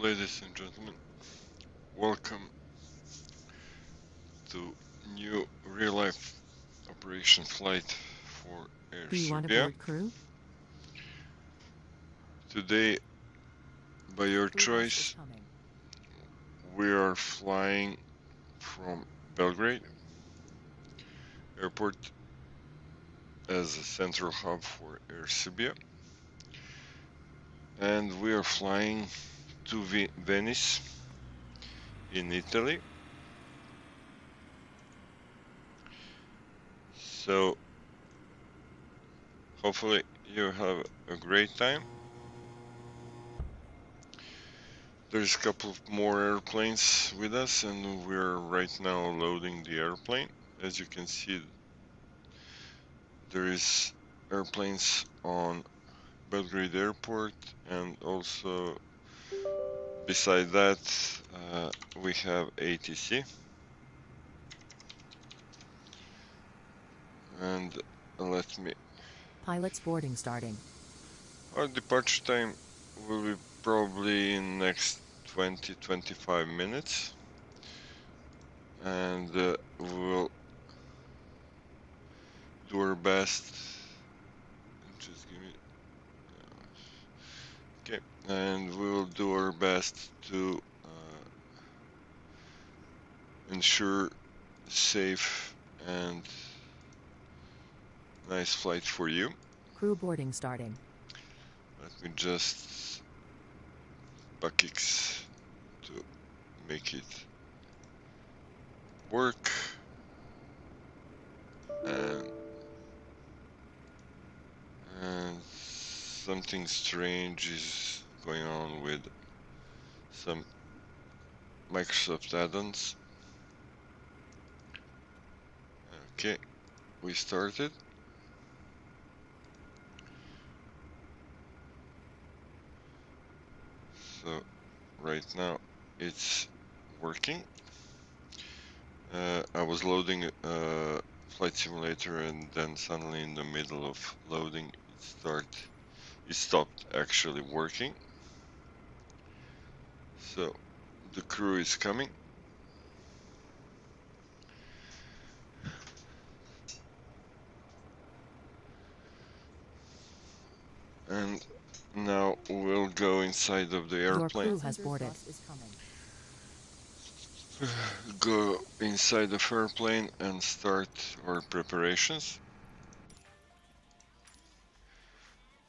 Ladies and gentlemen, welcome to new real-life operation flight for Air Do you want to Serbia. board crew? Today, by your choice, we are flying from Belgrade Airport as a central hub for Air Serbia, and we are flying to Venice in Italy. So hopefully you have a great time. There's a couple of more airplanes with us, and we're right now loading the airplane. As you can see, there is airplanes on Belgrade Airport, and also beside that we have ATC. And let me... Pilot's boarding starting. Our departure time will be probably in next 20-25 minutes, and we'll do our best. Just give me... Okay, and we will do our best to ensure safe and nice flight for you. Crew boarding starting. Let me just X to make it work. And something strange is going on with some Microsoft add-ons. Okay, we started. So right now it's working. I was loading a flight simulator, and then suddenly in the middle of loading it stopped actually working. So the crew is coming. And now we'll go inside of the airplane. Your crew has boarded. Go inside the airplane and start our preparations.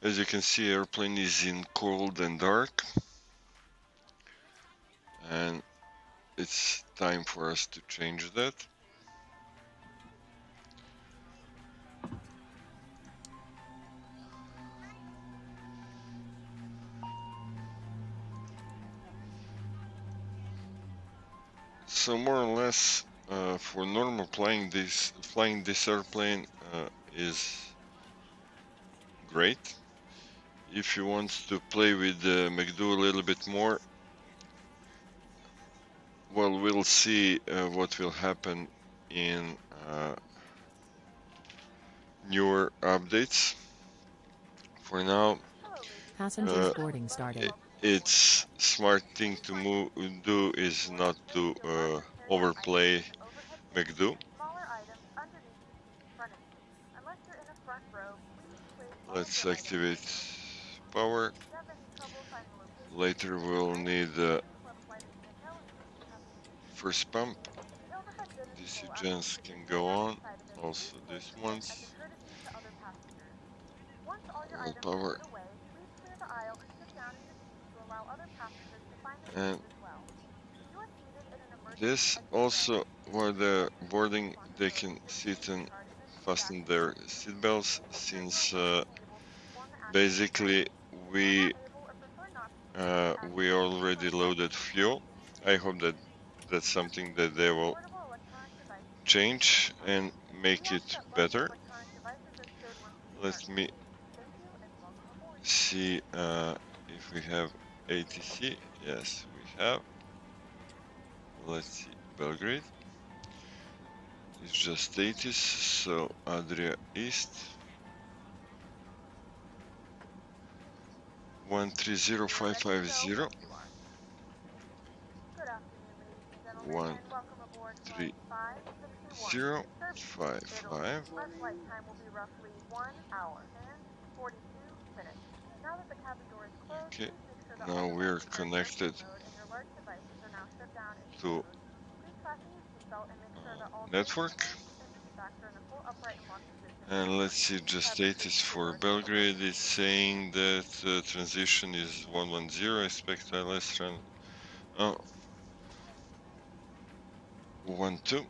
As you can see, airplane is in cold and dark, and it's time for us to change that. So more or less, for normal flying this airplane is great. If you want to play with the McDo a little bit more, well, we'll see what will happen in newer updates. For now, Passengers boarding starting. it's smart thing to do is not to overplay McDo. Let's activate power. Later we'll need first pump. DC gens can go on, also this ones. All power. And this also, while they're boarding, they can sit and fasten their seatbelts, since basically we already loaded fuel. I hope that that's something that they will change and make it better. Let me see if we have ATC. Yes, we have. Let's see, Belgrade. It's just status, so Adria East. 130550. 13055. Okay, now we're connected to network. And let's see the status for Belgrade. It's saying that transition is 110. Expect ILS run. Oh, 12.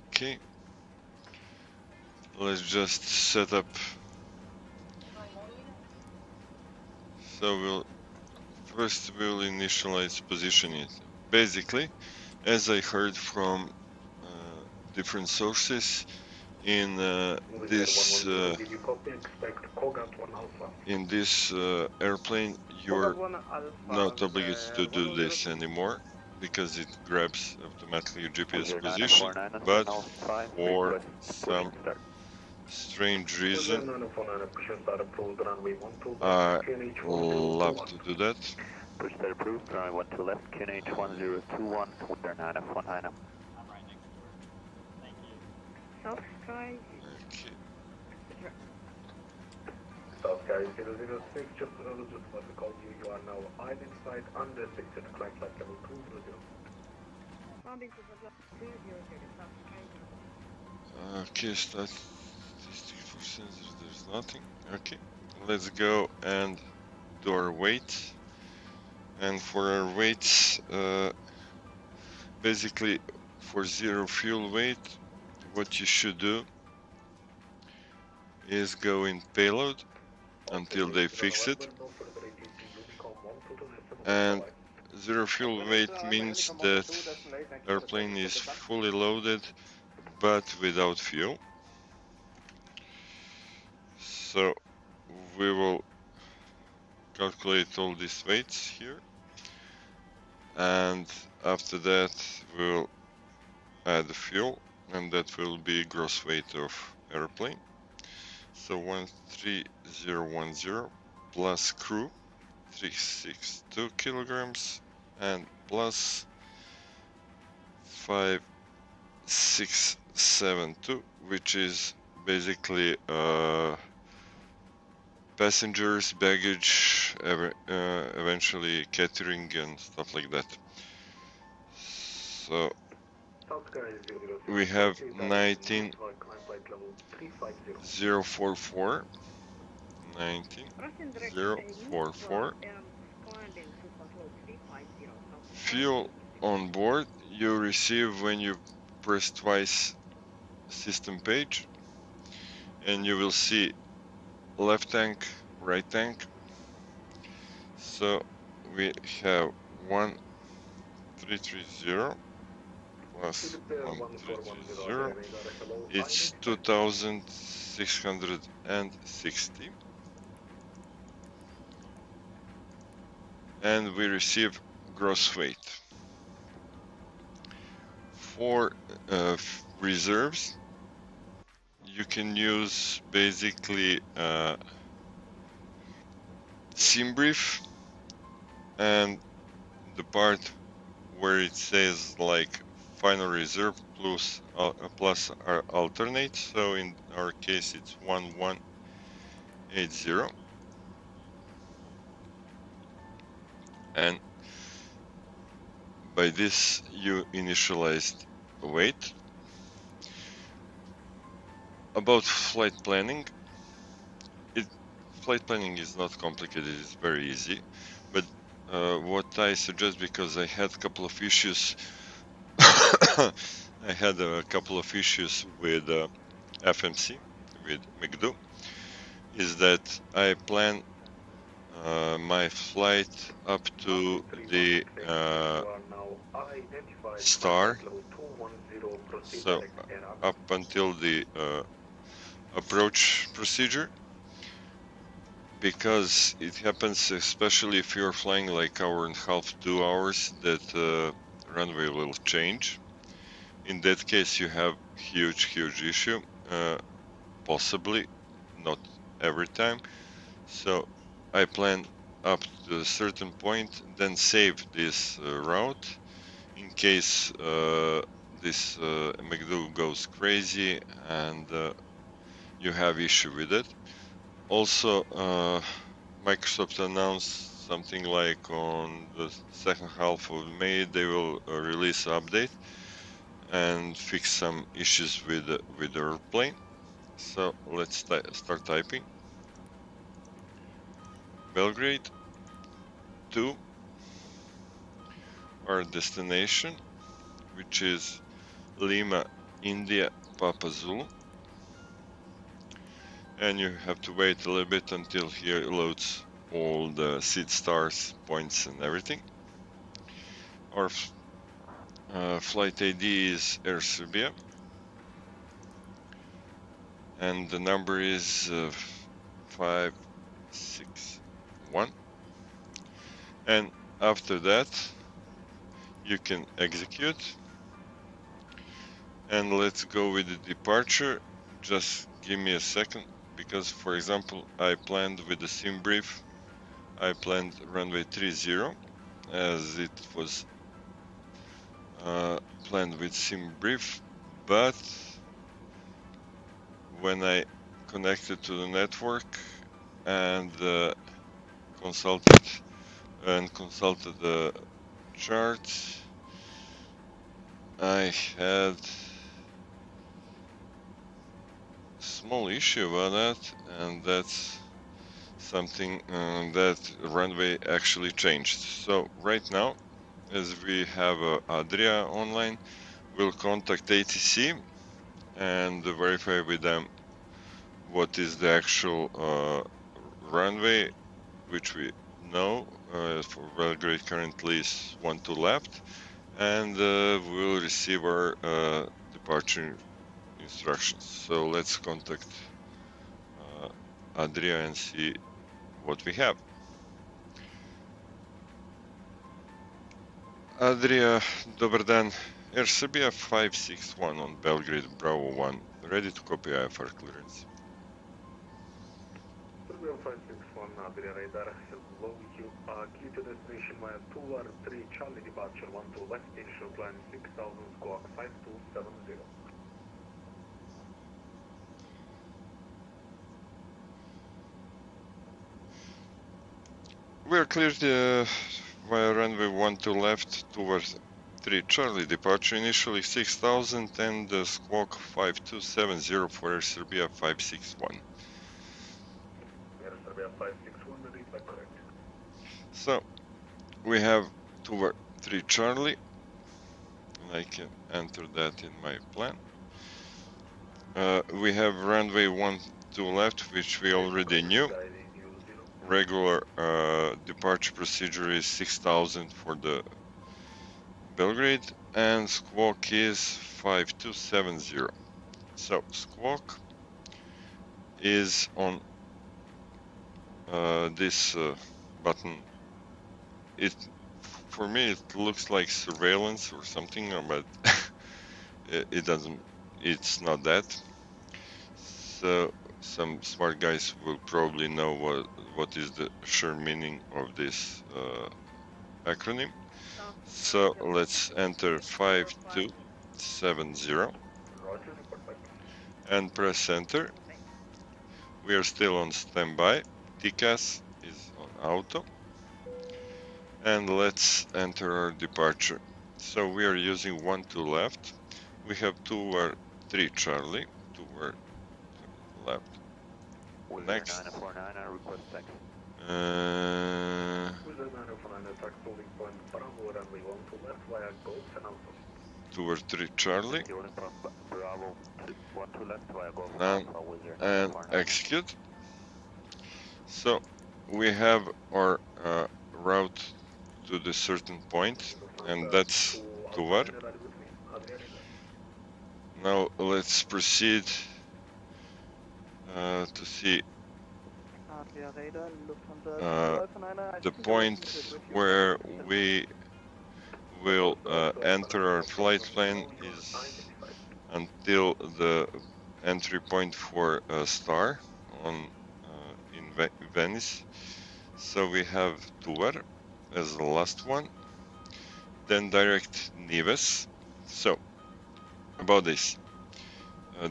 Okay. Let's just set up. So we'll initialize positioning. Basically, as I heard from different sources, in this airplane, you're not obligated to do this anymore because it grabs automatically your GPS position, but for some strange reason, I love to do that. Push that approved, runway 12 left, QNH 1021, clear 9F19. South Sky. Okay. South Sky 006, just about to call you. You are now identified unrestricted, climb flight level 200. Rounding to the 200, South Sky. Okay, statistic for sensors, there's nothing. Okay, let's go and do our weight. And for our weights, basically for zero fuel weight, what you should do is go in payload until they fix it. And zero fuel weight means that airplane is fully loaded but without fuel. So we will calculate all these weights here, and after that we'll add the fuel, and that will be gross weight of airplane. So 13010 plus crew 362 kilograms and plus 5672, which is basically passengers, baggage, eventually catering and stuff like that. So we have 19044, 19044. Fuel on board you receive when you press twice system page, and you will see left tank, right tank. So we have 1330 plus 1330, it's 2660, and we receive gross weight. For reserves, you can use basically sim brief, and the part where it says like final reserve plus alternate. So in our case it's 1180, and by this you initialized weight. About flight planning, flight planning is not complicated, it's very easy, but what I suggest, because I had a couple of issues I had a couple of issues with FMC, with McDo, is that I plan my flight up to the star, so up until the approach procedure, because it happens, especially if you're flying like hour and a half, 2 hours, that runway will change. In that case you have huge issue, possibly, not every time. So I plan up to a certain point, then save this route, in case this McDo goes crazy and you have issue with it. Also, Microsoft announced something like on the second half of May they will release an update and fix some issues with the airplane. So let's start typing. Belgrade to our destination, which is Lima, India, Papa Zulu. And you have to wait a little bit until here it loads all the seat stars, points and everything. Our flight ID is Air Serbia and the number is 561, and after that you can execute, and let's go with the departure. Just give me a second, because for example I planned with the sim brief, I planned runway 30 as it was planned with sim brief, but when I connected to the network and consulted the charts, I had a small issue about that, and that's something that runway actually changed. So right now, as we have Adria online, we'll contact ATC and verify with them what is the actual runway, which we know for Belgrade currently is 12 left, and we'll receive our departure instructions. So let's contact Adria and see what we have. Adria, dobar dan. Air Serbia 561 on Belgrade Bravo 1, ready to copy IFR clearance. Serbia 561, Adria radar, hello, you are clear to destination via 2R3 Charlie departure 12 left, initial climb 6000, squawk 5270. We are cleared via runway 12 left towards 3 Charlie departure, initially 6000 and squawk 5270 for Air Serbia 561. Air Serbia 561, read back correct. So we have toward 3 Charlie, and I can enter that in my plan. We have runway 12 left, which we already knew. Regular departure procedure is 6000 for the Belgrade, and squawk is 5270. So squawk is on this button. For me it looks like surveillance or something, but it doesn't. It's not that. So some smart guys will probably know what is the sure meaning of this acronym. So let's enter 5270 and press enter. We are still on standby. TCAS is on auto. And let's enter our departure. So we are using 12 left. We have 2R3 Charlie, 2R left. Next. Wizard 949, I request taxi. Wizard 949, attack holding point Bravo, runway 12 left via Golf and Alpha. 2R3 Charlie. Bravo, 12 left via Golf and And, Alpha, Wizard and 949. execute. So we have our route to the certain point, and that's Tuvar. Now let's proceed to see the point where we will enter our flight plan is until the entry point for Star on in Venice. So we have Tuvar as the last one, then direct Neves. So, about this,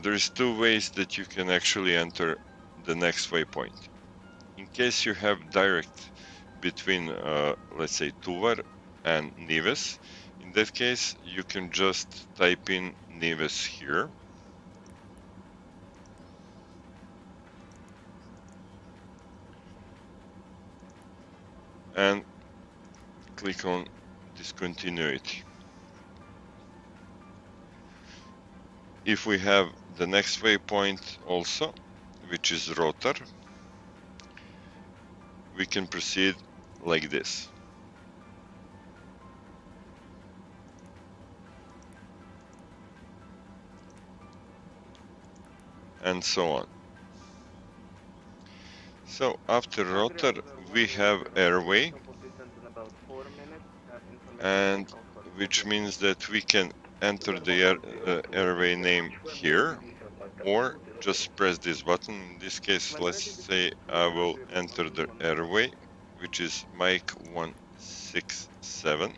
there is two ways that you can actually enter the next waypoint. In case you have direct between, let's say, Tuvar and Neves, in that case, you can just type in Neves here. And click on discontinuity. If we have the next waypoint also, which is Rotor, we can proceed like this. And so on. So after Rotor, we have Airway, and which means that we can enter the airway name here, or just press this button. In this case, let's say I will enter the airway, which is Mike 167,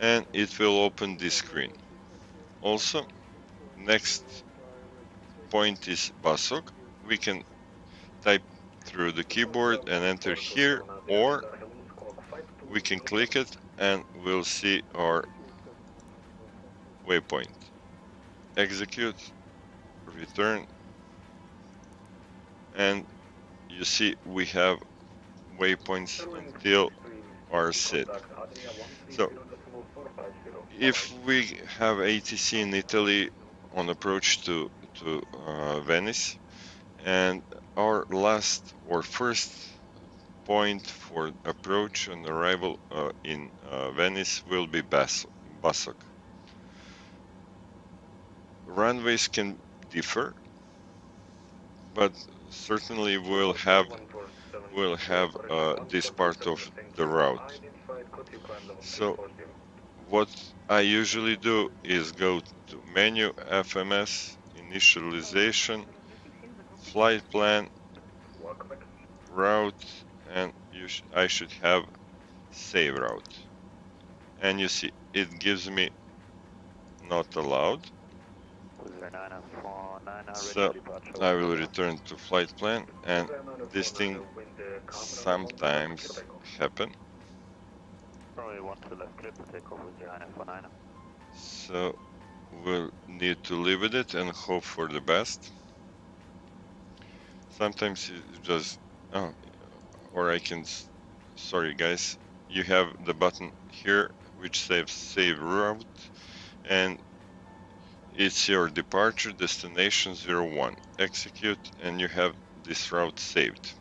and it will open this screen. Also, next point is Basok. We can type through the keyboard and enter here, or we can click it and we'll see our waypoint. Execute, return, and you see we have waypoints until our set. So if we have ATC in Italy on approach to Venice, and our last or first point for approach and arrival in Venice will be Basok. Runways can differ, but certainly we'll have this part of the route. So what I usually do is go to menu, FMS, initialization, flight plan, route, and I should have save route. And you see, it gives me not allowed. So I will return to flight plan, and this thing sometimes happen. So we'll need to live with it and hope for the best. Sometimes it just, oh, or I can, sorry guys, you have the button here which says save route, and it's your departure destination 01. Execute, and you have this route saved.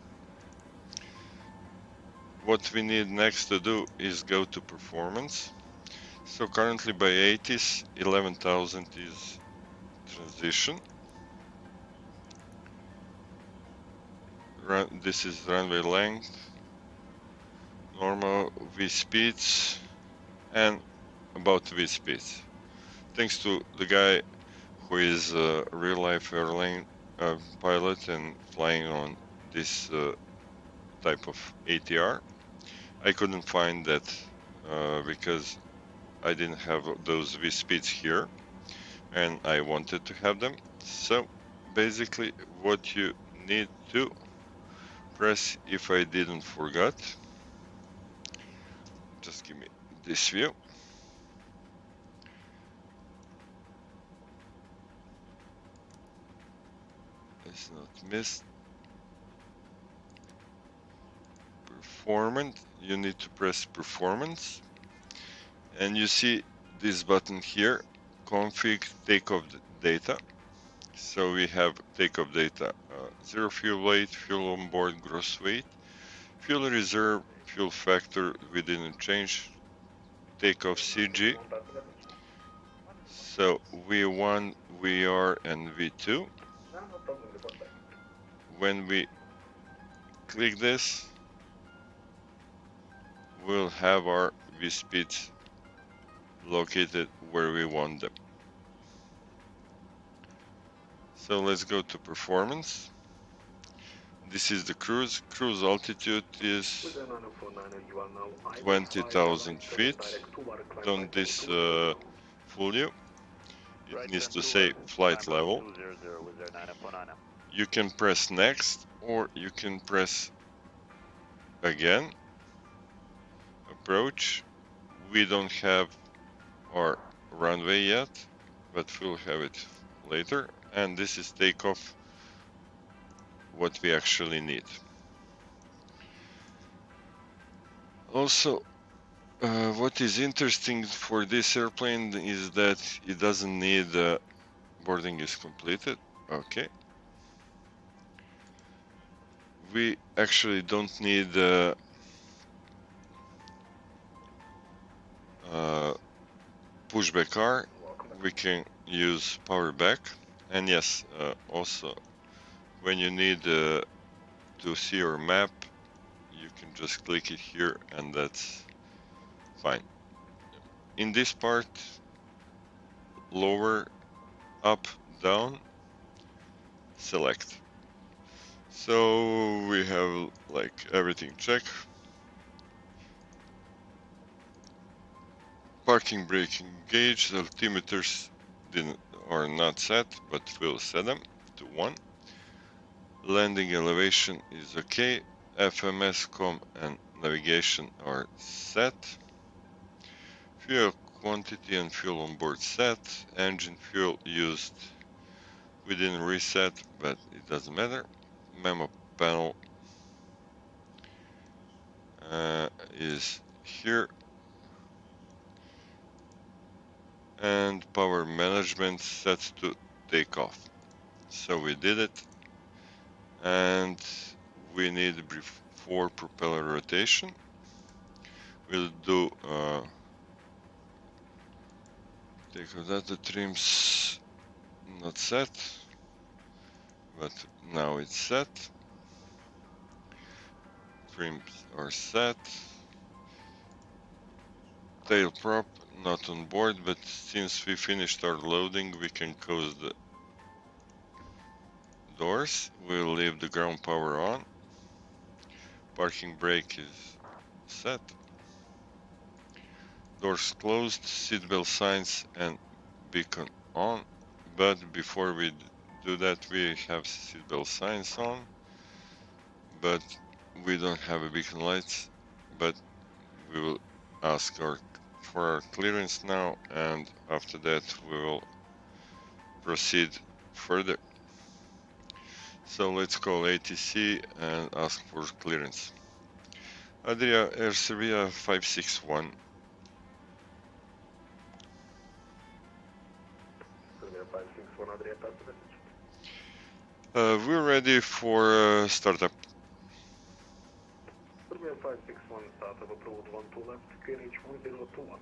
What we need next to do is go to performance. So currently by ATIS 11,000 is transition. This is runway length, normal V speeds, and about V speeds. Thanks to the guy who is a real-life airline pilot and flying on this type of ATR, I couldn't find that because I didn't have those V speeds here, and I wanted to have them. So basically, what you need to press, if I didn't forget, just give me this view. It's not missed. Performance, you need to press performance, and you see this button here, config takeoff data. So we have takeoff data, zero fuel weight, fuel on board gross weight, fuel reserve, fuel factor we didn't change, takeoff CG. So V1, VR, and V2. When we click this, we'll have our V speeds located where we want them. So let's go to performance. This is the cruise. Cruise altitude is 20,000 feet. Don't this fool you? It needs to say flight level. You can press next, or you can press again. Approach. We don't have our runway yet, but we'll have it later. And this is takeoff, what we actually need. Also, what is interesting for this airplane is that it doesn't need boarding is completed. Okay. We actually don't need pushback car. We can use power back. And yes, also when you need to see your map, you can just click it here and that's fine. In this part, lower, up, down, select. So we have like everything checked. Parking brake engaged, altimeters are not set, but we'll set them to 1. Landing elevation is okay. FMS, com and navigation are set. Fuel quantity and fuel on board set. Engine fuel used within reset, but it doesn't matter. Memo panel is here. And power management set to take off. So we did it. And we need before propeller rotation. We'll do take off that. The trims not set, but now it's set. Trims are set. Tail prop not on board, but since we finished our loading, we can close the doors. We'll leave the ground power on. Parking brake is set. Doors closed, seatbelt signs and beacon on. But before we do that, we have seatbelt signs on. But we don't have a beacon lights. But we will ask for our clearance now, and after that we will proceed further. So let's call ATC and ask for clearance. Air Serbia 561. We're ready for startup. Serbia 561 startup approved 12 left, QNH 1021.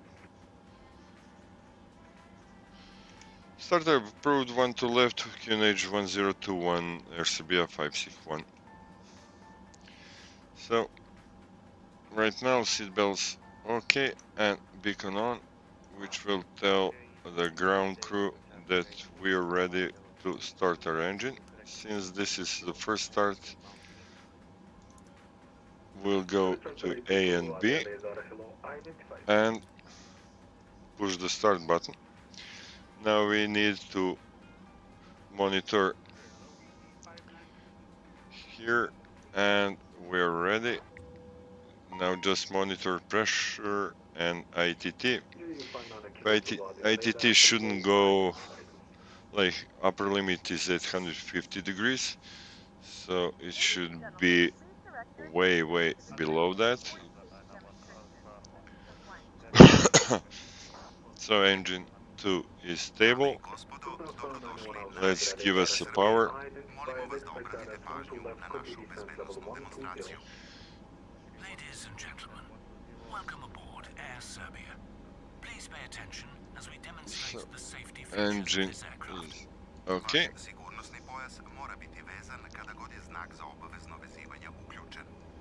Startup approved 12 left, QNH 1021, Air Serbia 561. So, right now seatbelts okay and beacon on, which will tell the ground crew that we are ready to start our engine. Since this is the first start, we'll go to A and B and push the start button. Now we need to monitor here and we're ready. Now just monitor pressure and ITT. ITT shouldn't go, like upper limit is 850 degrees, so it should be way below that. So engine 2 is stable. Let's give us a power. Ladies and gentlemen, welcome aboard Air Serbia. Please pay attention as we demonstrate the safety features Engine of this aircraft. is okay.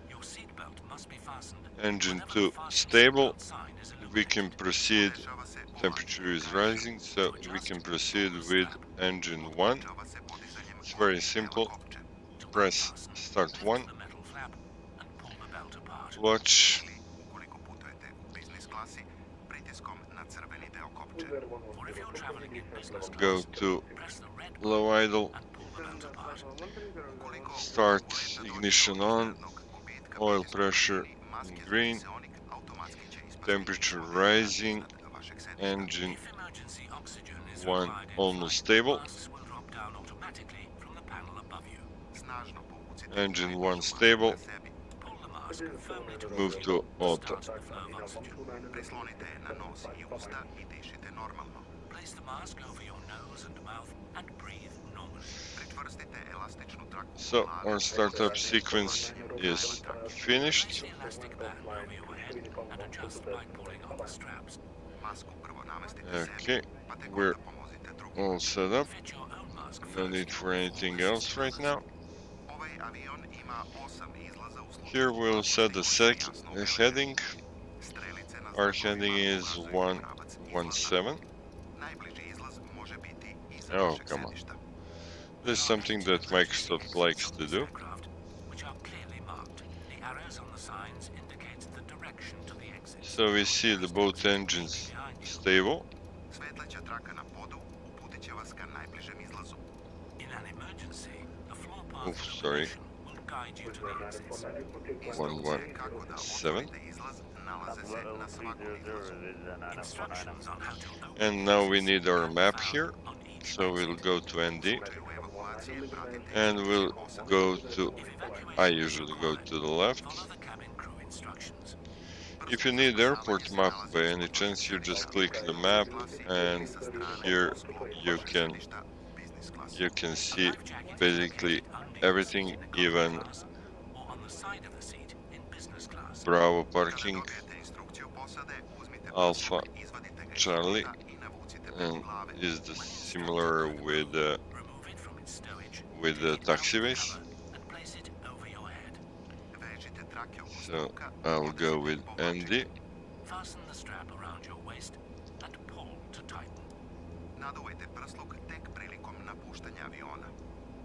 Your seatbelt must be fastened. Engine whenever 2 the fasten stable. seatbelt sign is We can illuminated. proceed. Temperature is rising, so we can proceed with engine 1. It's very simple. To press start 1, Lift the metal flap and pull the belt apart. watch, Ukoliko putujete u business klasi, pritiskom na crveni deo kopče. Or if you're traveling in business go class, to press the red low button idle, and pull the belt apart. Ukoliko start zbog leta dođe ignition do on, iznenadnog gubitka oil pritiska pressure brzini, maske in za green, kiseonik automatski će ispasti temperature model rising, iznad vašeg sedišta. engine If emergency oxygen is 1 required in almost flight, stable, masks will drop down automatically from the panel above you. Snažno povucite engine najbližu 1 masku stable, Pull ka sebi. the mask firmly to move to auto. start the flow of oxygen. Prislonite je na nos i usta i dišite normalno. Place the mask over your nose and mouth and breathe normally. Pričvrstite elastičnu traku So glave. our startup sequence is finished. Place the elastic band over your head and adjust by pulling on the straps. Masku prvo namestite Okay, sebi, pa tek we're onda pomozite drugim. all set up. Fit your own mask No first need for before anything assisting else right others. now. Ovaj avion ima 8 izlaza u slučaju Here we'll set the heading. Strelice na Our znakovima heading is ukazuju pravac izlaza. 117. Najbliži izlaz može biti iza Oh, vašeg come on. sedišta. This is something that Microsoft likes to do. Aircraft, which are clearly marked. The arrows on the signs indicate the direction to the exit. So we see the both engines stable. Svetleća traka na podu uputit će vas ka najbližem izlazu. In an emergency, the floor path Oof, sorry. illumination will guide you to the exits. 117. Kako da otvorite izlaz nalaze se na svakom izlazu. Instructions on how to open And now we need our map found here. on each So we'll go to ND U evakuacije pratite and we'll go to, If evacuation I is usually go required, to the left. follow the cabin crew instructions. If you need airport map by any chance, you just click the map and here you can see Life jacket is basically located under your everything, seat in economy even class or on the side of the seat in business class. Bravo parking, Dobijete instrukciju posade, uzmite Alpha, passport, izvadite ga iz Charlie, života i navucite preko and glave. is the similar with Remove it from its stowage, with the take it out taxiways. the cover, and place it over your head. Vežite trake oko So struka, I'll go with ND. Fasten the strap around your waist and pull to tighten. naduvajte prsluk tek prilikom napuštanja aviona.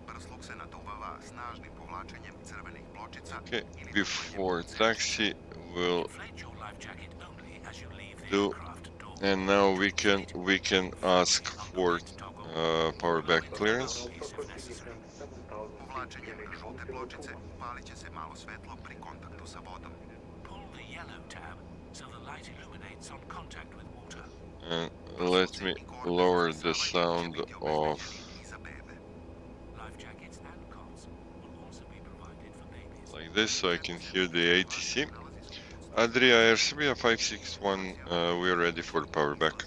Prsluk se naduvava snažnim povlačenjem crvenih pločica Okay, ili before taxi we'll Inflate your life jacket only as you leave the do, aircraft door. and now we can ask for power back clearance. povlačenjem žute pločice upalit će se malo svetlo pri kontaktu sa vodom. Pull the yellow tab so the light illuminates on contact with water. And let me lower the sound of Iza bebe. Life jackets and cots will also be provided for babies. like this so I can hear the ATC. Adria Air Serbia 561, we are ready for the power back.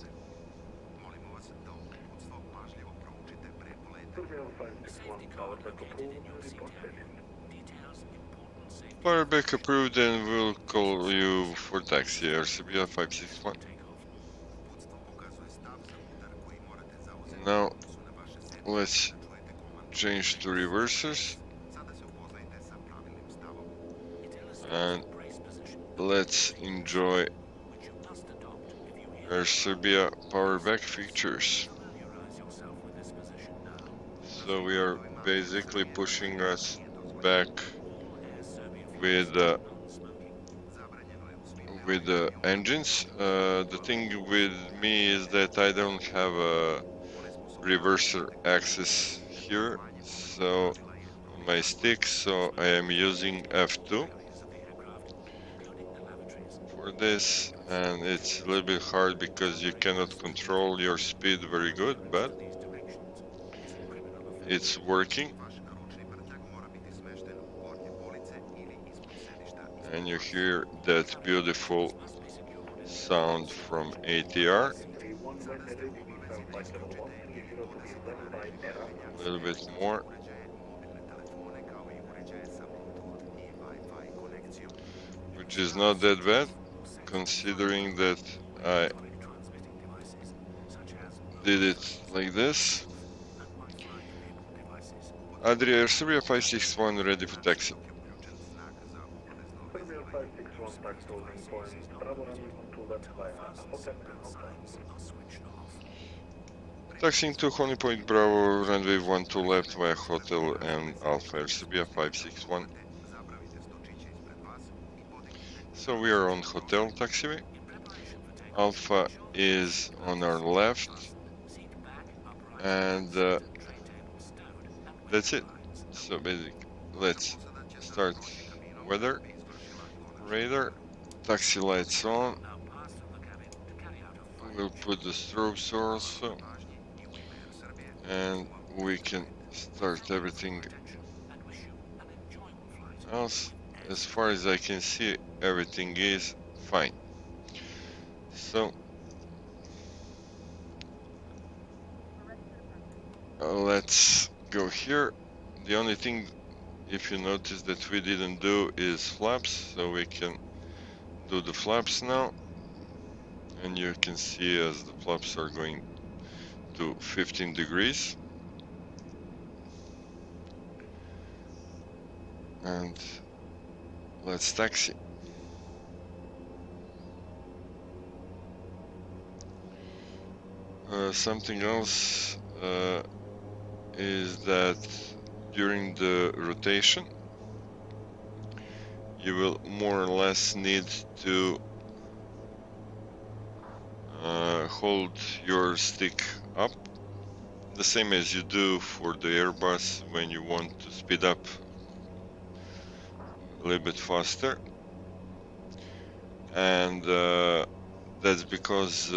Molimo vas da ovo uputstvo pažljivo proučite pre poleta. Safety card located in your seat area details important safety Power back approved and we'll call you for taxi Air Serbia 561. takeoff. Uputstvo pokazuje stav za udar koji morate zauzeti Now u odnosu na vaše sedište. let's Čujete komandu. change to reversers Sada se upoznajte sa pravilnim stavom. It illustrates and the brace position, let's enjoy which you must adopt if you hear. Air Serbia power back features. Familiarize yourself with this position now. So we are basically pushing us back All Air Serbia with non-smoking. Zabranjeno je usmjeravanje with the engines. The thing with me is that I don't have a reverser axis here, so on my stick, so I am using F2 Areas of the aircraft, including the lavatories. for this, and it's a little bit hard because you cannot control your speed very good, but These directions is a criminal offense. it's working, Vaš ručni prtljag mora biti smešten u gornje police ili ispod sedišta. and you hear that beautiful sound from ATR. A little bit more. Uređaje, mobilne telefone kao i uređaje sa Bluetooth i Wi-Fi konekcijom. Which is not that bad, considering that I Transmitting devices such as did it like this. devices. Adria Air Serbia 561 ready for taxi. Uključen znak za obavezno Serbia 561 taxi holding point, Bravo runway 12 left via hotel and hotel. Signs are switched off. Taxiing to Honey Point Bravo, runway 12 left via Hotel and Alpha Air Serbia 561. So we are on Hotel taxiway. Alpha is on our left, and that's it. So basically, let's start weather, radar, taxi lights on. We'll put the strobes also, and we can start everything else. As far as I can see, everything is fine. So let's go here. The only thing, if you notice, that we didn't do is flaps, so we can do the flaps now. And you can see as the flaps are going to 15 degrees. And let's taxi. Something else is that during the rotation you will more or less need to hold your stick up, the same as you do for the Airbus when you want to speed up a little bit faster. And that's because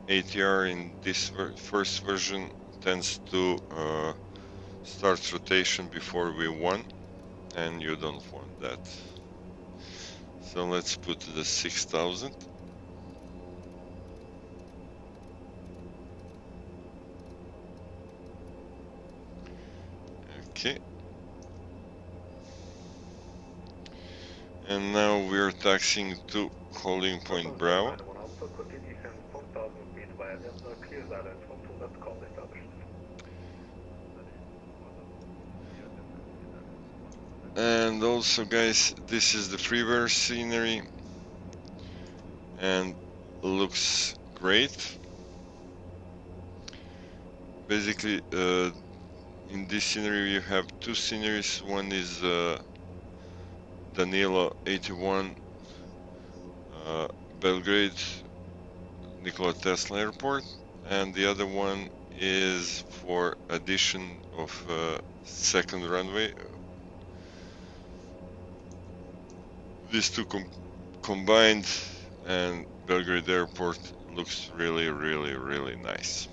ATR in this first version tends to start rotation before V1, and you don't want that. So let's put the 6000. Okay. And now we're taxiing to holding point Bravo. And also, guys, this is the freeware scenery and looks great. Basically, in this scenery you have two sceneries. One is Danilo 81 Belgrade Nikola Tesla Airport, and the other one is for addition of second runway. These two combined, and Belgrade Airport looks really nice.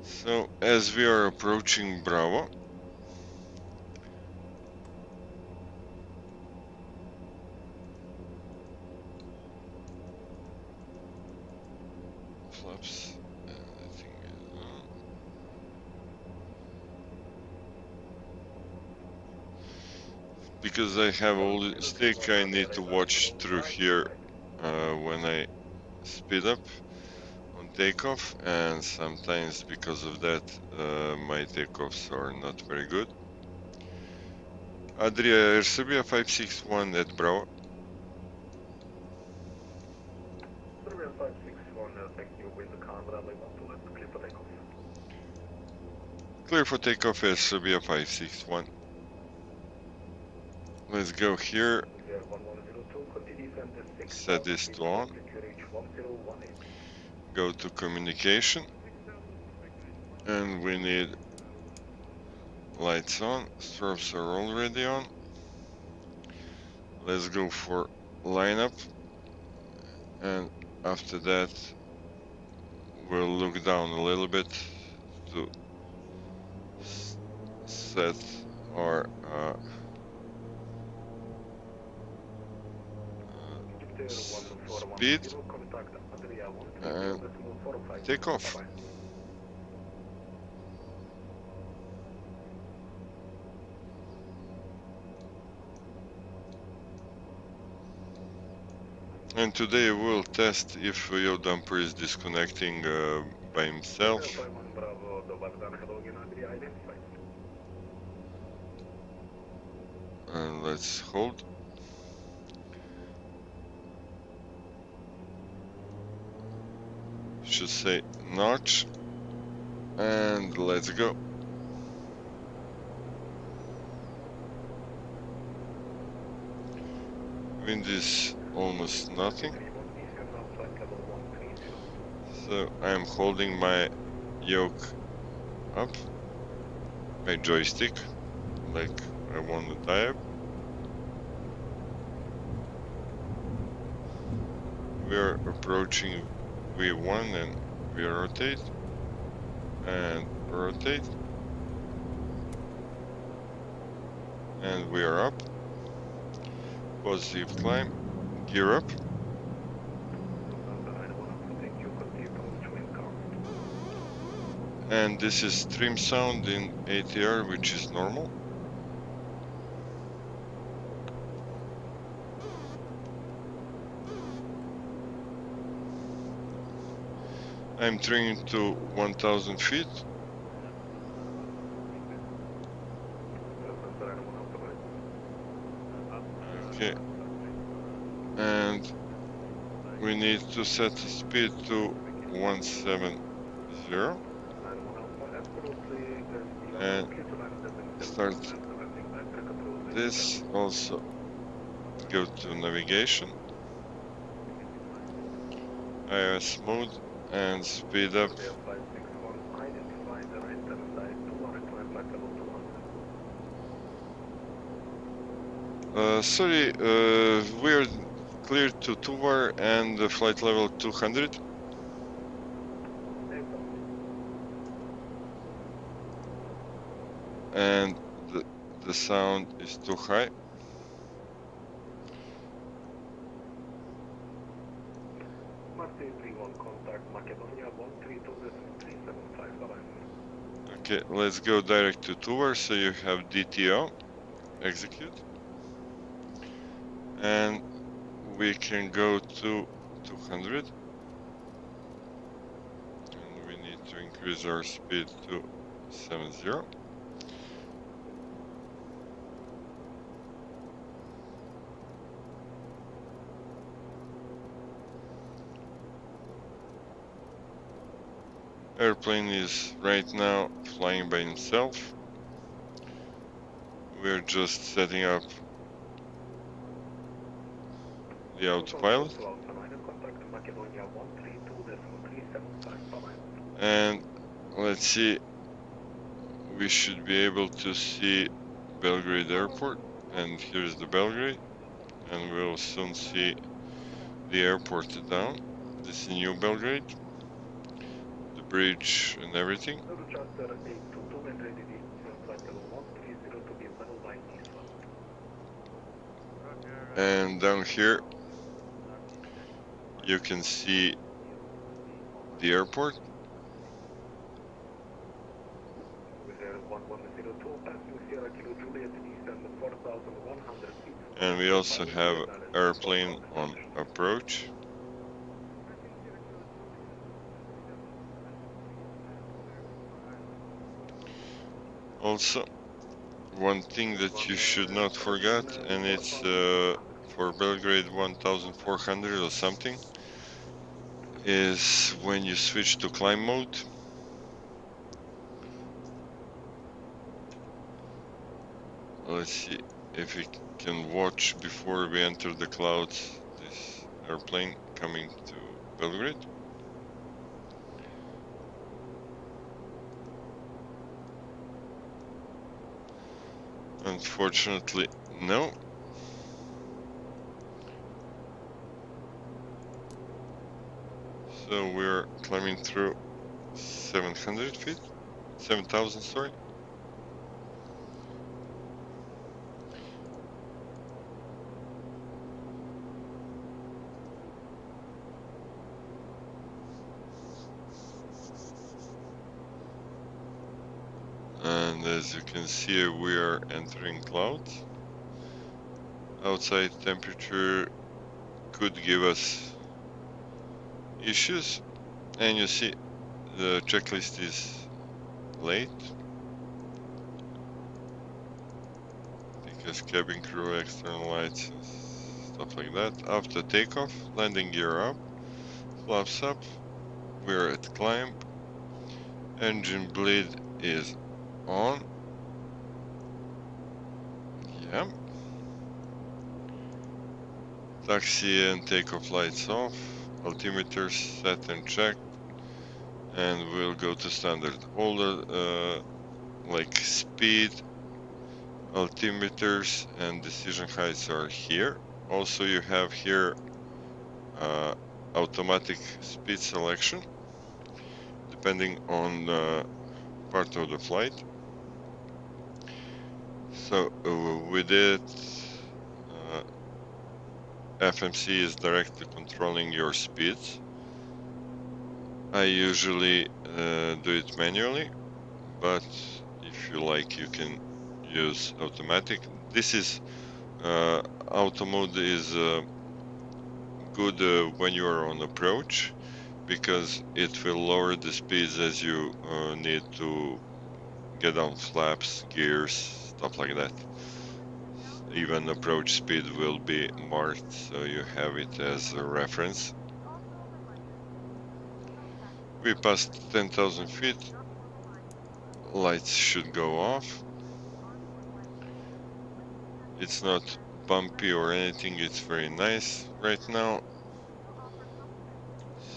So as we are approaching Bravo, flaps, everything is on. Because I have all the stick, I need to watch through here when I speed up on takeoff, and sometimes because of that my takeoffs are not very good. Air Serbia 561 at Bravo. Serbia 561, thank you, with the car, runway 12 left, clear for takeoff. Clear for takeoff, Air Serbia 561. Let's go here. Set this to on. Go to communication. And we need lights on. Strobes are already on. Let's go for lineup. And after that, we'll look down a little bit to set our speed and take off. And today we'll test if your dumper is disconnecting by himself. And let's hold. should say notch, and let's go. Wind is almost nothing, so I'm holding my yoke up, my joystick, like I want to dive. We are approaching V1 and we rotate and rotate, and we are up. Positive climb, gear up. And this is trim sound in ATR, which is normal. I'm trimming to 1000 feet. Okay. And we need to set the speed to 170. And start this. Also go to navigation, IOS mode, and speed up. Sorry, we're clear to Tuvar and flight level 200. And the sound is too high. Okay, let's go direct to Tuvar, so you have DTO, execute. And we can go to 200. And we need to increase our speed to 70. Airplane is right now flying by himself. We're just setting up the autopilot. And let's see, we should be able to see Belgrade Airport, and here's the Belgrade, and we'll soon see the airport down. This is New Belgrade, the bridge and everything. And down here you can see the airport. And we also have airplane on approach. Also, one thing that you should not forget, and it's for Belgrade 1400 or something, is when you switch to climb mode, let's see if we can watch before we enter the clouds this airplane coming to Belgrade. Unfortunately, no. So we're climbing through 700 feet, 7,000, sorry. And as you can see, we are entering clouds. Outside temperature could give us issues, and you see the checklist is late because cabin crew, external lights and stuff like that. After takeoff, landing gear up, flaps up, we're at climb. Engine bleed is on. Yeah. Taxi and takeoff lights off. Altimeter set and checked. And we'll go to standard. All the like speed, altimeters and decision heights are here. Also you have here automatic speed selection depending on part of the flight. So with it FMC is directly controlling your speeds. I usually do it manually, but if you like you can use automatic. This is auto mode is good when you are on approach, because it will lower the speeds as you need to get on flaps, gears, stuff like that. Even approach speed will be marked, so you have it as a reference. We passed 10,000 feet. Lights should go off. It's not bumpy or anything, it's very nice right now.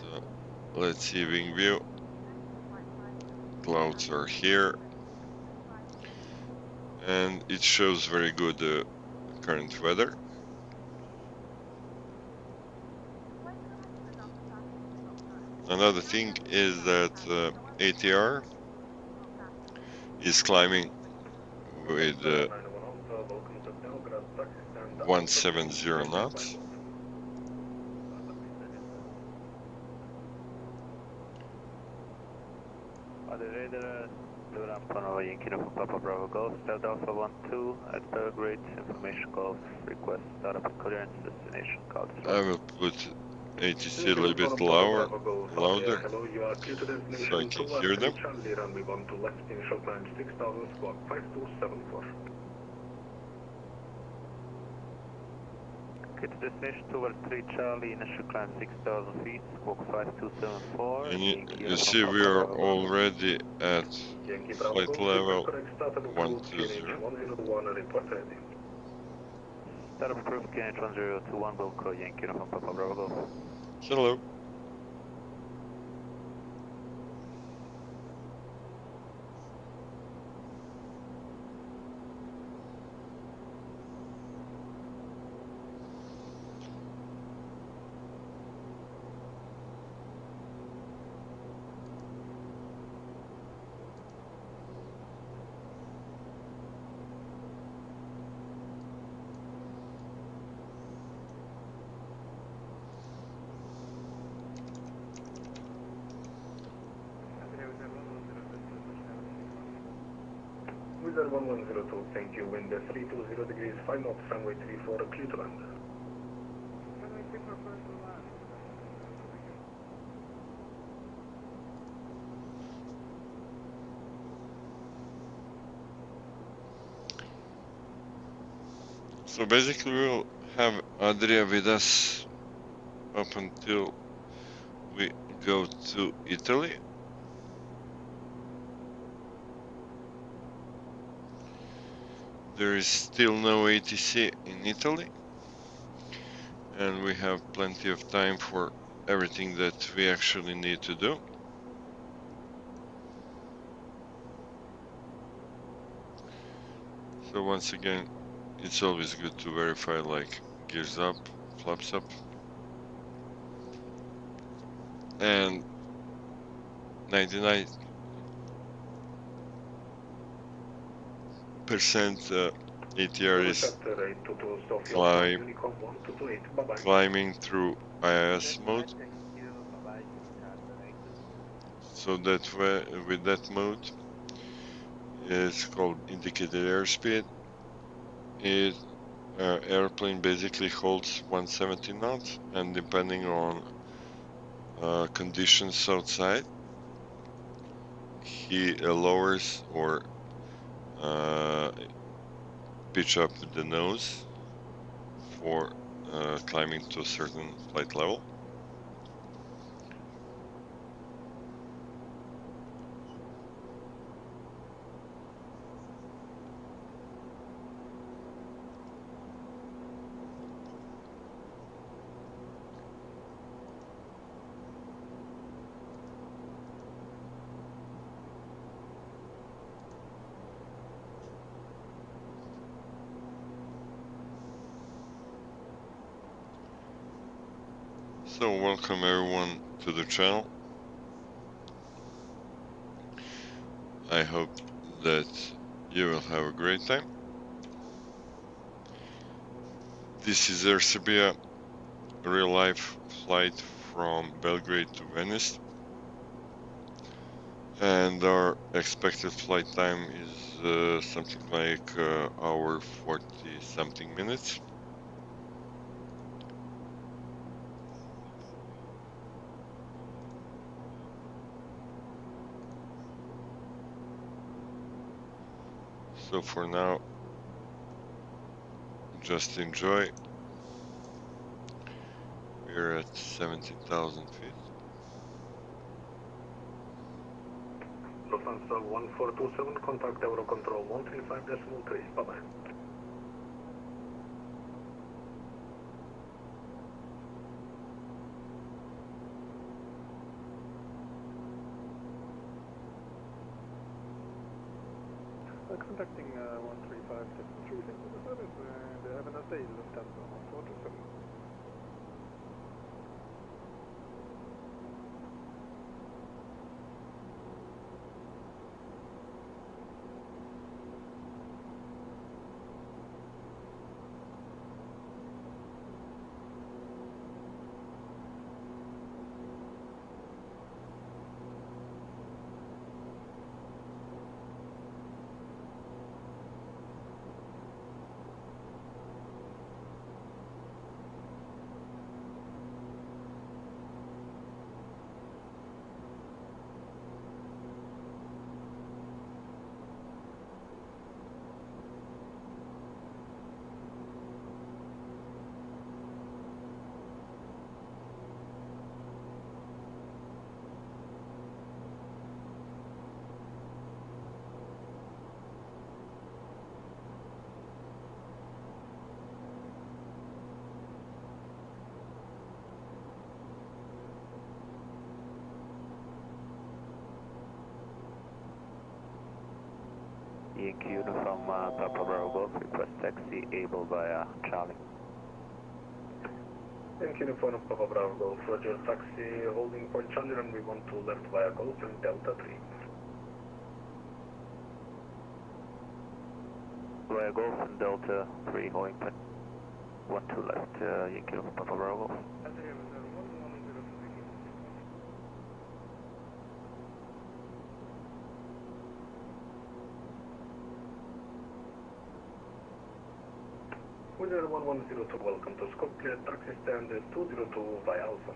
So let's see wing view. Clouds are here. And it shows very good current weather. Another thing is that ATR is climbing with 170 knots. Yankee from Papa Bravo Golf, Delta Alpha 12 at Belgrade, information golf, request startup and clearance, destination call. I will put ATC a little bit louder, so I can hear them. Okay, to destination towards 3 Charlie, initial climb 6,000 feet, squawk 5274. And you see we are already at flight level 120. Startup approved, KNH 1021, Golf Yankee from Papa Bravo Golf. Hello. Wizard 1102, thank you. Wind 320 degrees, 5 knots, runway 34, clear to land. So basically we'll have Adria with us up until we go to Italy. There is still no ATC in Italy, and we have plenty of time for everything that we actually need to do. So once again, it's always good to verify like gears up, flaps up, and 99% ATR is climbing through IIS mode. So that way, with that mode, it's called indicated airspeed. Airplane basically holds 170 knots, and depending on conditions outside, he lowers or pitch up the nose for climbing to a certain flight level. So welcome everyone to the channel. I hope that you will have a great time. This is Air Serbia, a real life flight from Belgrade to Venice. And our expected flight time is something like hour 40 something minutes. So for now, just enjoy. We're at 17,000 feet. Lufthansa 1427, contact Eurocontrol 135.3, bye-bye. Contacting 135.3, thank you for the service, and have a nice day, Lufthansa 1427. Yankee Uniform Papa Bravo Golf, request taxi able via Charlie. Yankee Uniform Papa Bravo Golf, Roger, taxi holding point Charlie, runway 12 left via Golf and Delta 3. Via Golf and Delta 3, holding point 12 left, Yankee Uniform Papa Bravo Golf. Winner 1102, welcome to Scott Clear, taxi stand 202 via Alpha.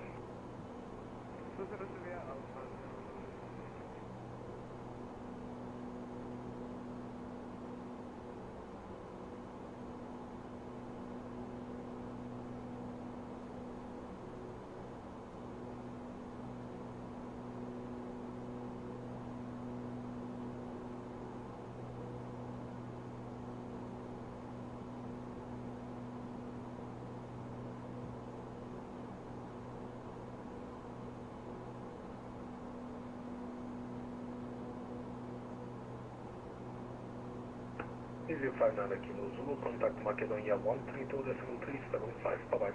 Easy 59 Kilo Zulu, contact Macedonia 132.375, bye-bye.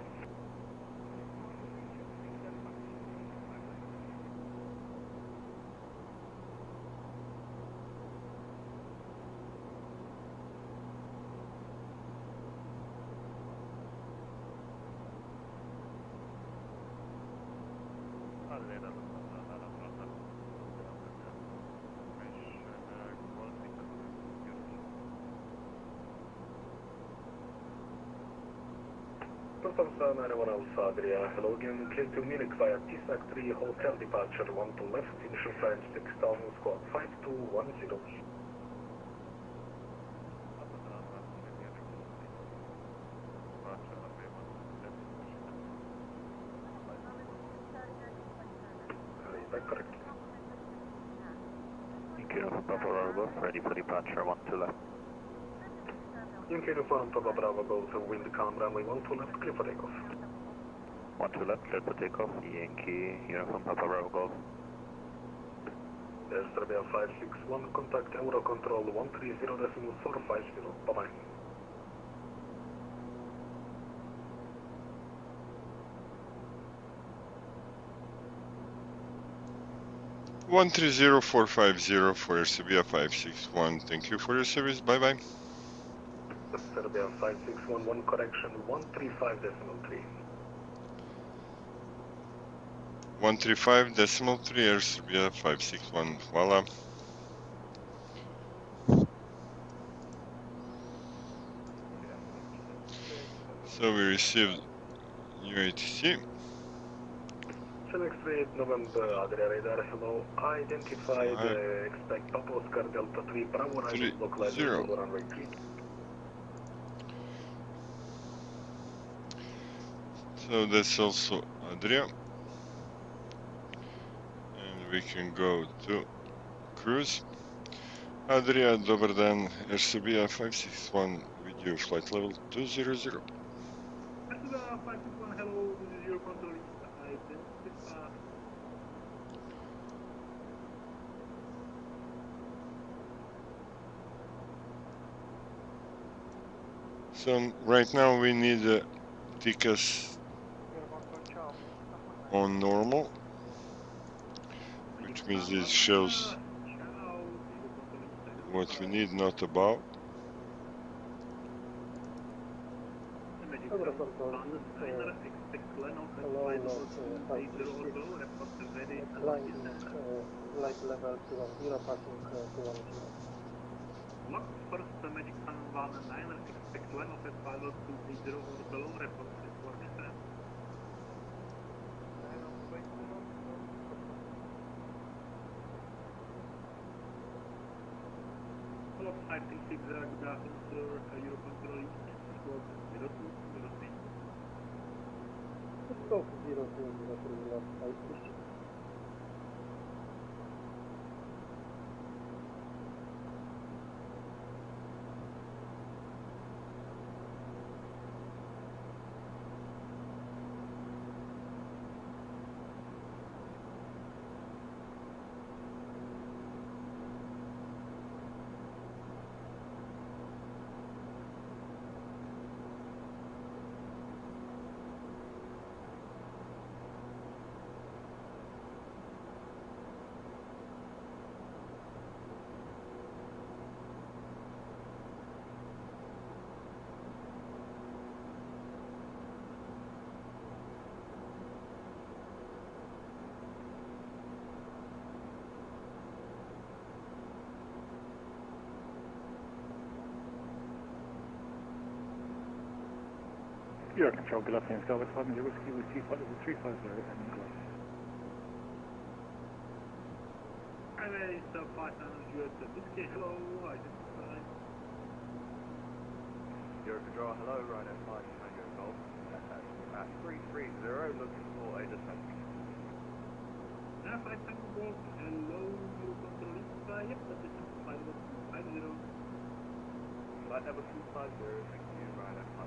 Lufthansa 91 Alpha Adria, hello again, clear to Munich via TSAC 3, hotel departure 1 to left, initial flight 6000, squawk 5210. Is that correct? Yankee Uniform Papa Bravo Golf, ready for departure 1 to left. Yankee Uniform Papa Bravo Golf, wind calm, runway 12 left, clear for takeoff. 1 to left, clear for takeoff, Yankee Uniform Papa Bravo Golf. Air Serbia 561, contact Eurocontrol 130.450, bye-bye. 130450 for Air Serbia 561. Thank you for your service. Bye bye. Serbia 5611, correction 135.3. 135.3 Air Serbia 561. Hvala. So we received new ATC. Select 38 November, Adria radar, hello. Identified, expect Papa Oscar Delta 3, Bravo, arrival localized on runway 3. So that's also Adria. And we can go to cruise. Adria, dobar dan, Air Serbia 561 with you, flight level 200. Air Serbia 561, hello, this is your control. Identify. So right now we need tickets on normal, which means it shows what we need, not above. Flight level 210, passing 210. Lock first Magic Sun 19, expect one of the pilot 230 or below, report for descent. Hello, 536, good afternoon, sir. Eurocontrol East, squawk 0203. Scope 0203, left 536. Your control, good afternoon, Scarborough 5 Million Whiskey with flight level 350 and English. Highway sub 500 US Whiskey, hello, identify. Your control, hello, Rhino 5 Tango Golf. At 330, looking for a descent. 5 Tango Golf, hello, your control, yep, the descent flight level 250. Flight level 250, thank you, Rhino 5.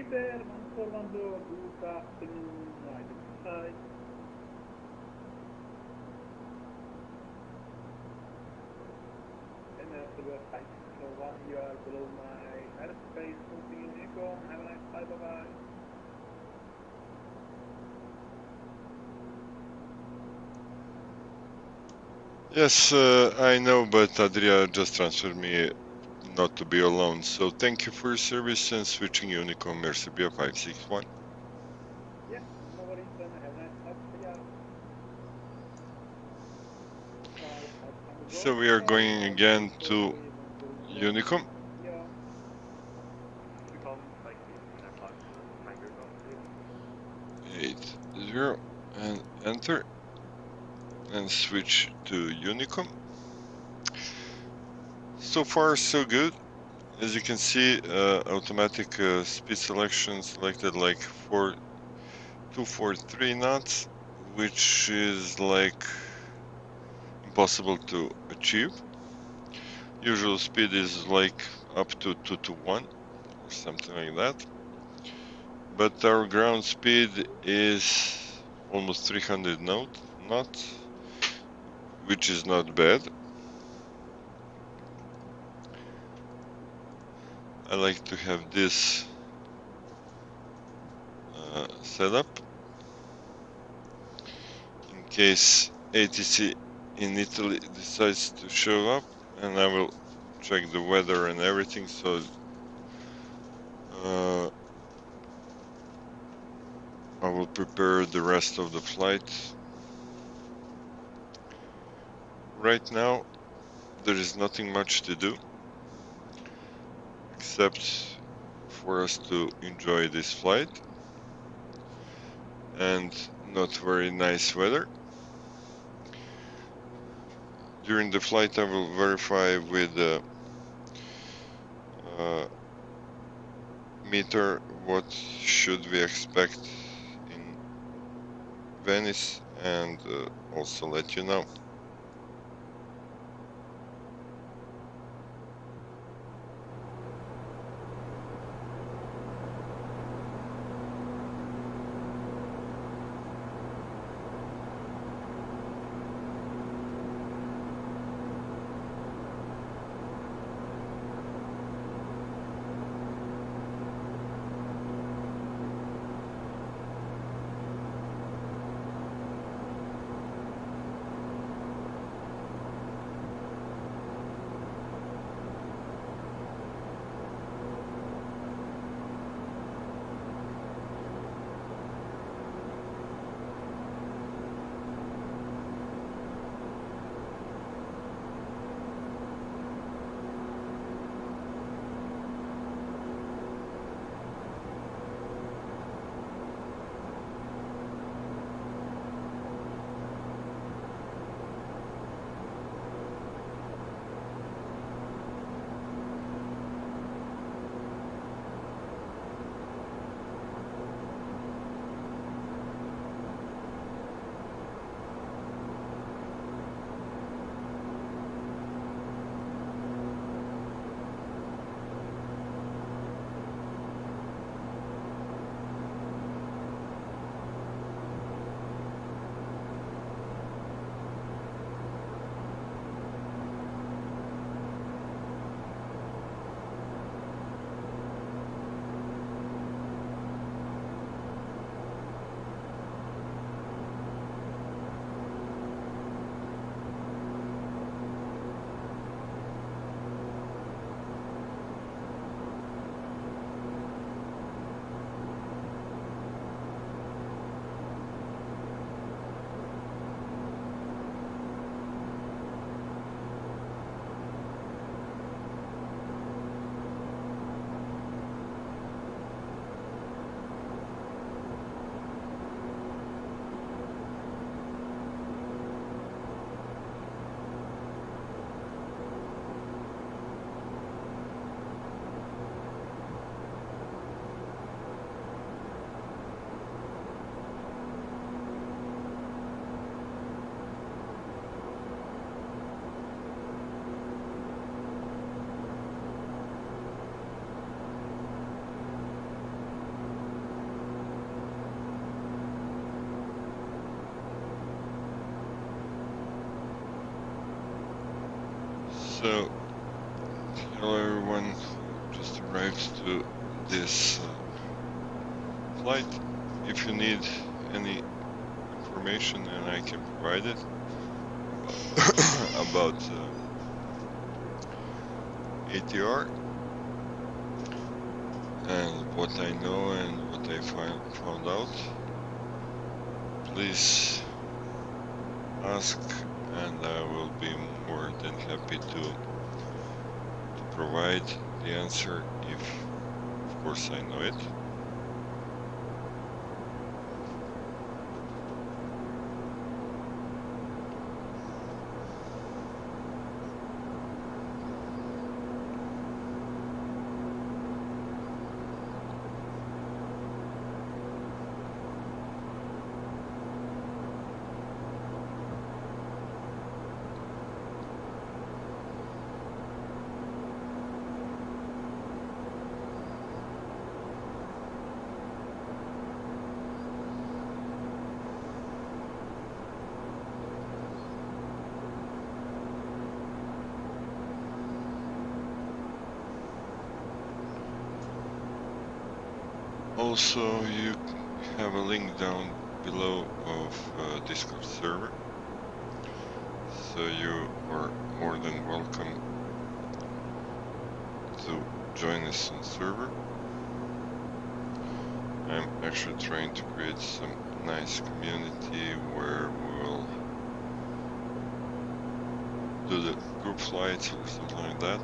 Bear 141 good afternoon, identify. MSFS 561, you are below my airspace, moving uniform, have a nice bye, bye-bye. Yes, I know, but Adria just transferred me not to be alone. So thank you for your service and switching Unicom Air Serbia 561. Yeah, no worries, then have a nice night. So we are going again to Unicom. enter and switch to Unicom. So far so good. As you can see, automatic speed selection selected like 243 knots, which is like impossible to achieve. Usual speed is like up to 221 or something like that. But our ground speed is almost 300 knots, which is not bad. I like to have this setup in case ATC in Italy decides to show up, and I will check the weather and everything, so I will prepare the rest of the flight. Right now there is nothing much to do except for us to enjoy this flight and not very nice weather. During the flight I will verify with the meter what should we expect in Venice, and also let you know. So, hello everyone, just arrived to this flight. If you need any information, and I can provide it about ATR and what I know and what I found out, please ask, and I will be more than happy to provide the answer if, of course, I know it. Also, you have a link down below of Discord server, so you are more than welcome to join us on server. I'm actually trying to create some nice community where we'll do the group flights or something like that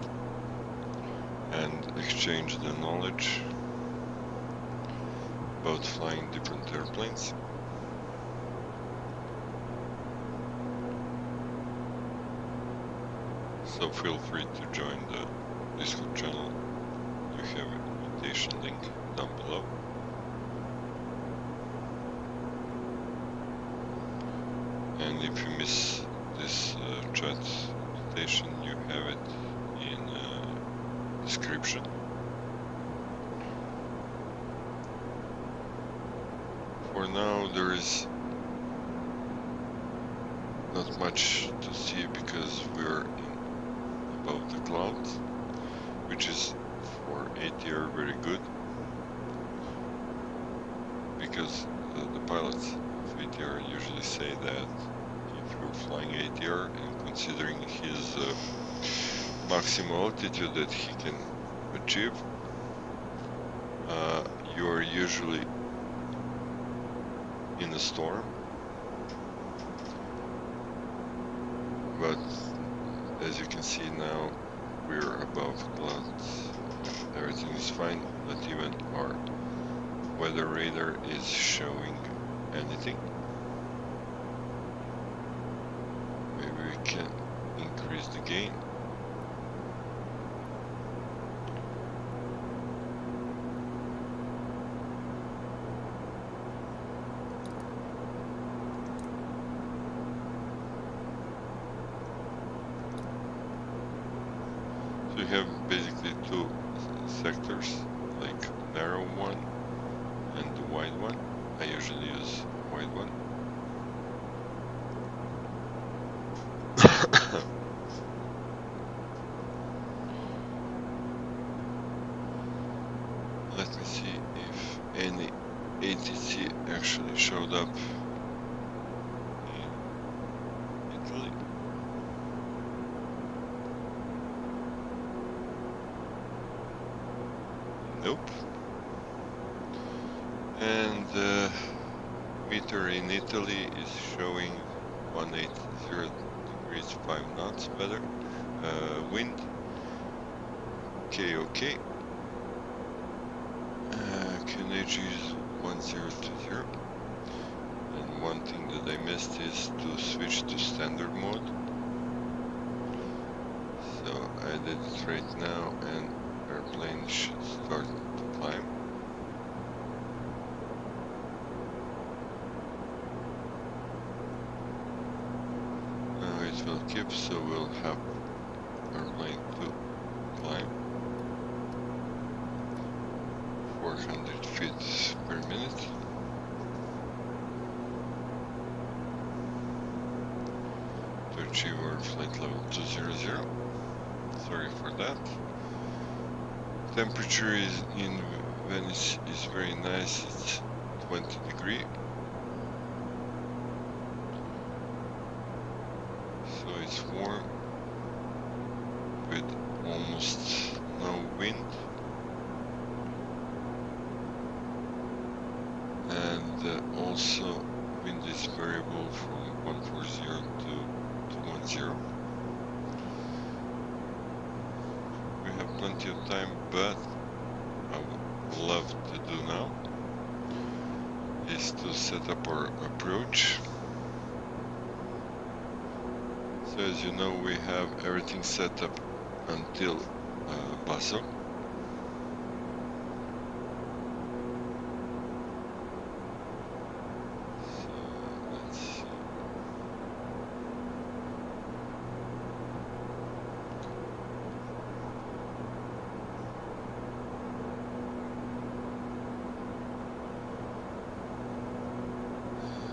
and exchange the knowledge about flying different airplanes. So feel free to join the Discord channel. You have an invitation link down below. And if you miss this chat invitation, you have it in description. For now, there is not much to see because we're above the clouds, which is for ATR very good, because the pilots of ATR usually say that if you're flying ATR and considering his maximum altitude that he can achieve, you are usually in a storm, but as you can see now, we're above clouds. Everything is fine, not even our weather radar is showing anything. Maybe we can increase the gain. So you have basically two sectors, like narrow one and the wide one. I usually use wide one. Let me see if any ATC actually showed up in Italy. Nope. And the meter in Italy is showing 180 degrees 5 knots better. Wind. Okay. QNH is 1020. And one thing that I missed is to switch to standard mode. So I did it right now, and airplane should start to climb. Now it will keep, so we'll have airplane to climb 400 feet per minute. To achieve our flight level 200. Sorry for that. Temperature is in Venice is very nice. It's 20 degrees. So it's warm with almost no wind. And also wind is variable from 140 to 210. We have plenty of time, but I would love to do now is to set up our approach. So as you know, we have everything set up until Basso.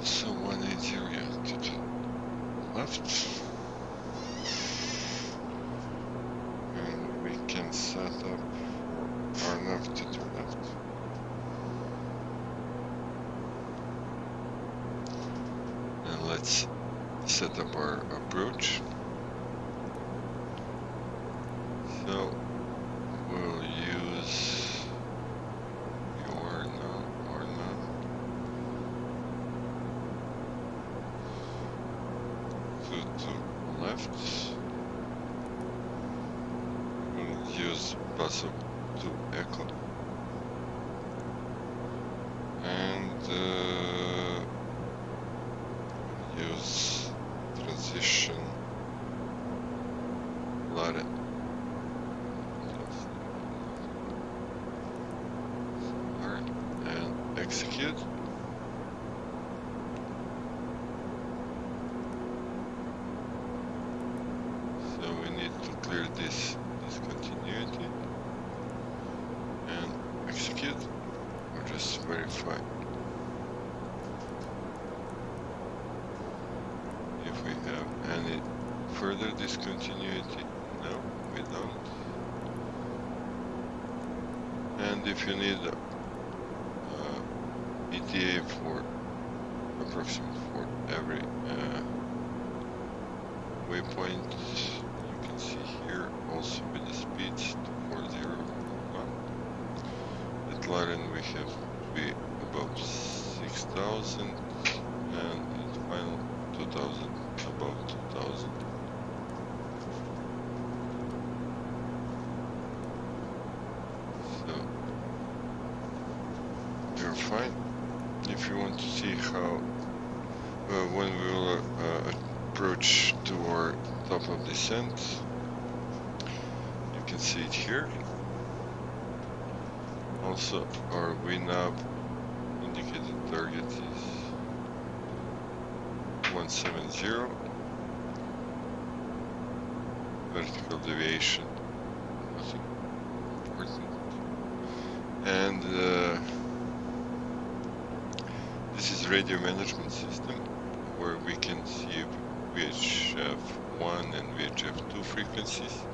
So 180, yeah, to the left. And we can set up set up our approach. So we'll use your now or now. To left. We'll use bus up to Echo. And use transition Laren. And execute. So we need to clear this discontinuity and execute or just verify. If we have any further discontinuity, no, we don't. And if you need ETA for approximate for every waypoint, you can see here also with the speeds 2401. At Laren we have to be above 6000 and at final 2000 above 2000. So you're fine. If you want to see how when we will approach toward top of descent, you can see it here. Also our VNAV indicated target is 170. Vertical deviation, nothing important. And this is radio management system where we can see VHF1 and VHF2 frequencies,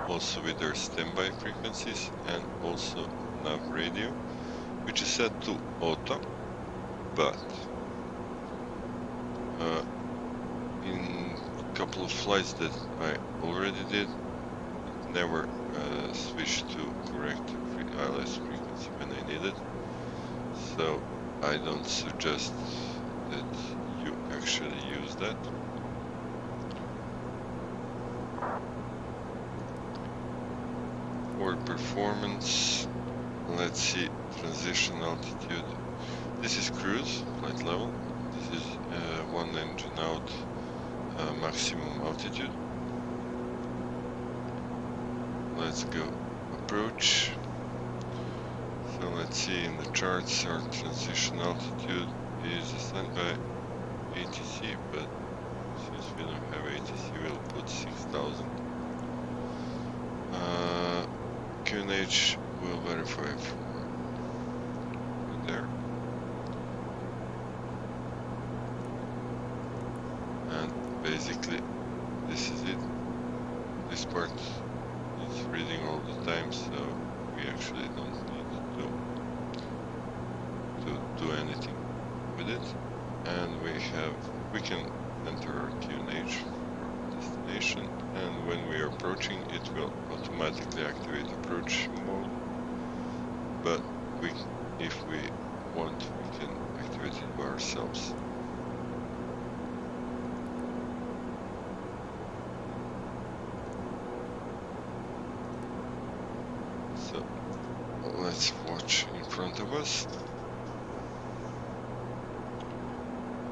also with their standby frequencies, and also nav radio, which is set to auto, but in a couple of flights that I already did, it never switched to correct ILS frequency when I needed. So I don't suggest that you actually use that. For performance, let's see, transition altitude. This is cruise, flight level. This is one engine out, maximum altitude. Let's go approach. So let's see, in the charts our transition altitude is assigned by ATC, but since we don't have ATC, we'll put 6000. QNH will verify for there. And basically, this is it. This part is reading all the time, so we actually don't need to do anything with it. And we can enter our QNH for destination, and when we are approaching, it will automatically activate approach mode. But if we want, we can activate it by ourselves. So let's watch in front of us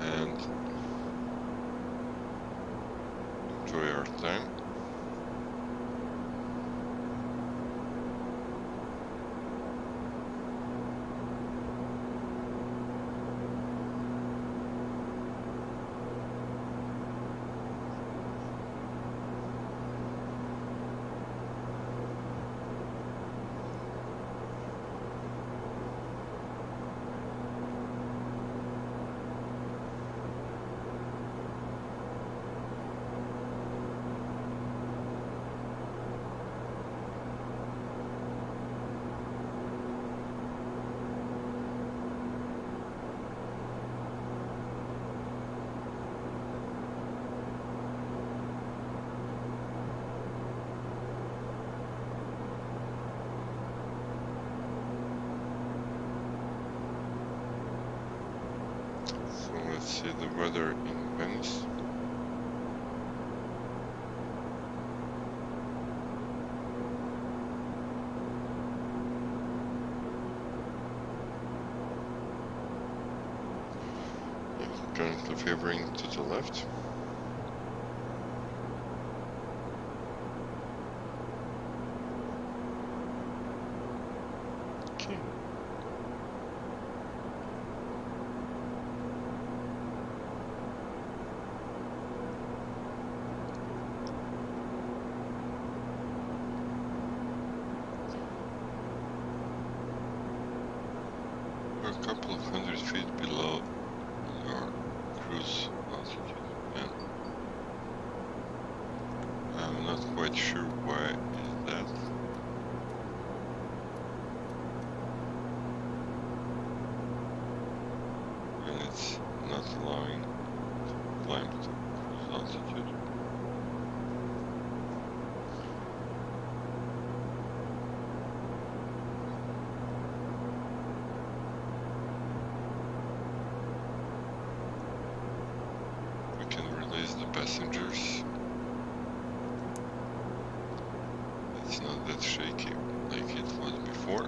and enjoy our time. So let's see the weather in Venice. Currently favoring to the left. Okay. We're a couple of 100 feet below your cruise altitude, and I'm not quite sure why is that. And it's not allowing to climb to cruise altitude. We can release the passengers. It's not that shaky like it was before.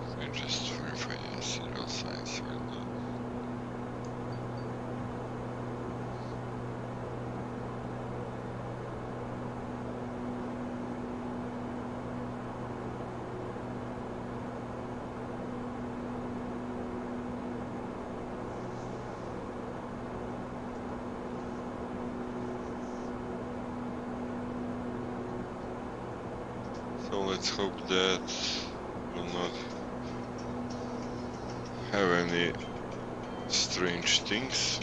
Let me just verify the serial signs are not. So let's hope that will not have any strange things.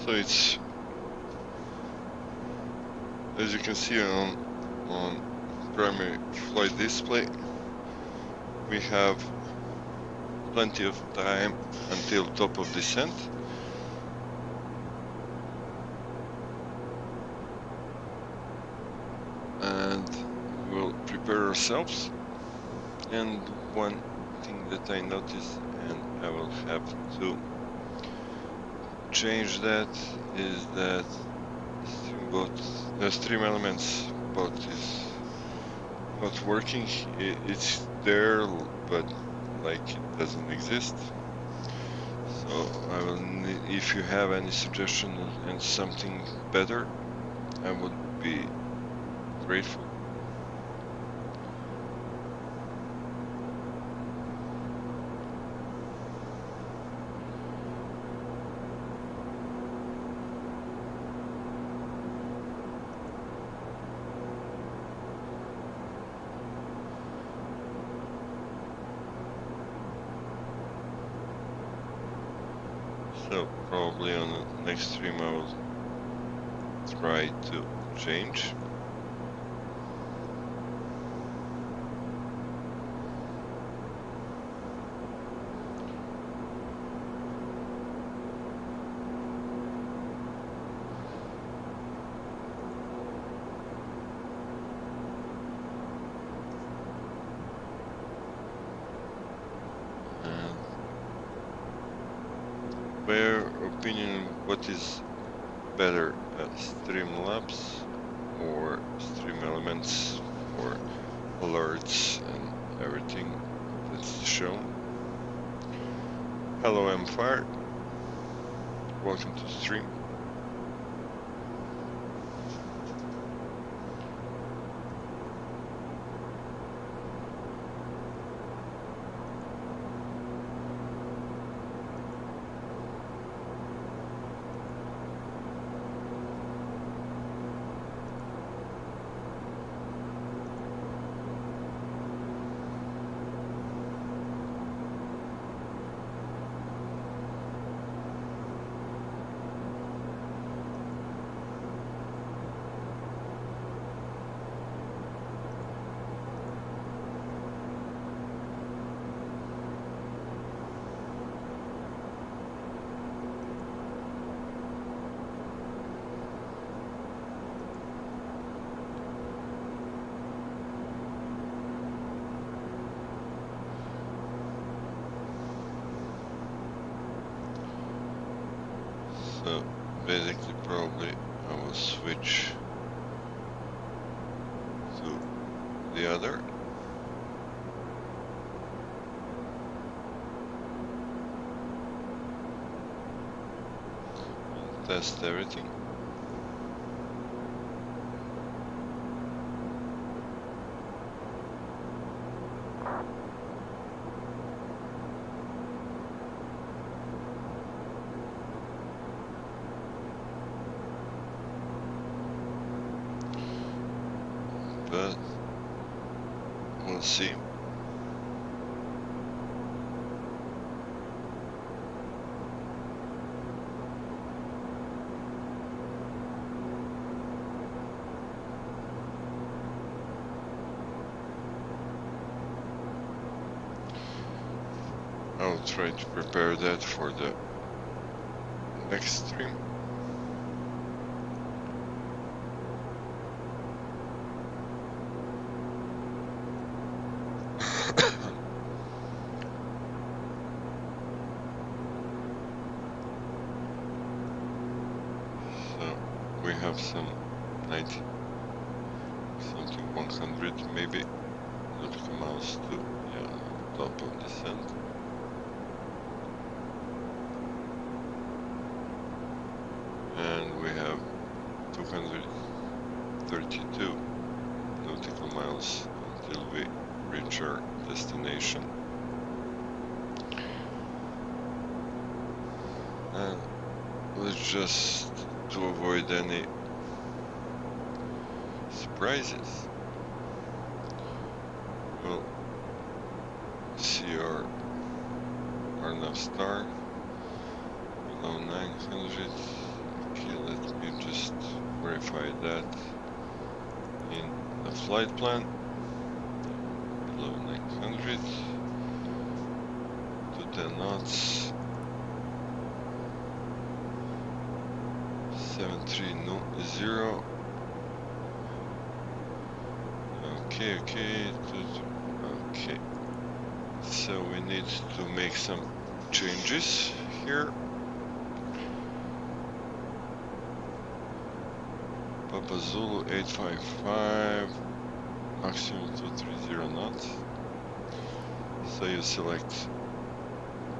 So it's, as you can see on primary flight display, we have plenty of time until top of descent. And we'll prepare ourselves. And one thing that I noticed, and I will have to change that, is that stream elements bot is not working. It's there, but like it doesn't exist. So I will need, if you have any suggestion and something better, I would be grateful. So probably on the next stream I will try to change. Their opinion, what is better, Streamlabs or Stream Elements for alerts and everything that's shown? Hello M-Fire, welcome to the stream. So basically probably I will switch to the other. Test everything. But we'll see. I'll try to prepare that for the next stream. We have some 90 something 100 maybe nautical miles to top of descent. And we have 232 nautical miles until we reach our destination. And let's just, to avoid any surprises, we'll see our nav star below 900, Okay, let me just verify that in the flight plan. Below 900 to 10 knots. 730. Okay, okay. So we need to make some changes here. Papa Zulu 855, maximum 230 knots. So you select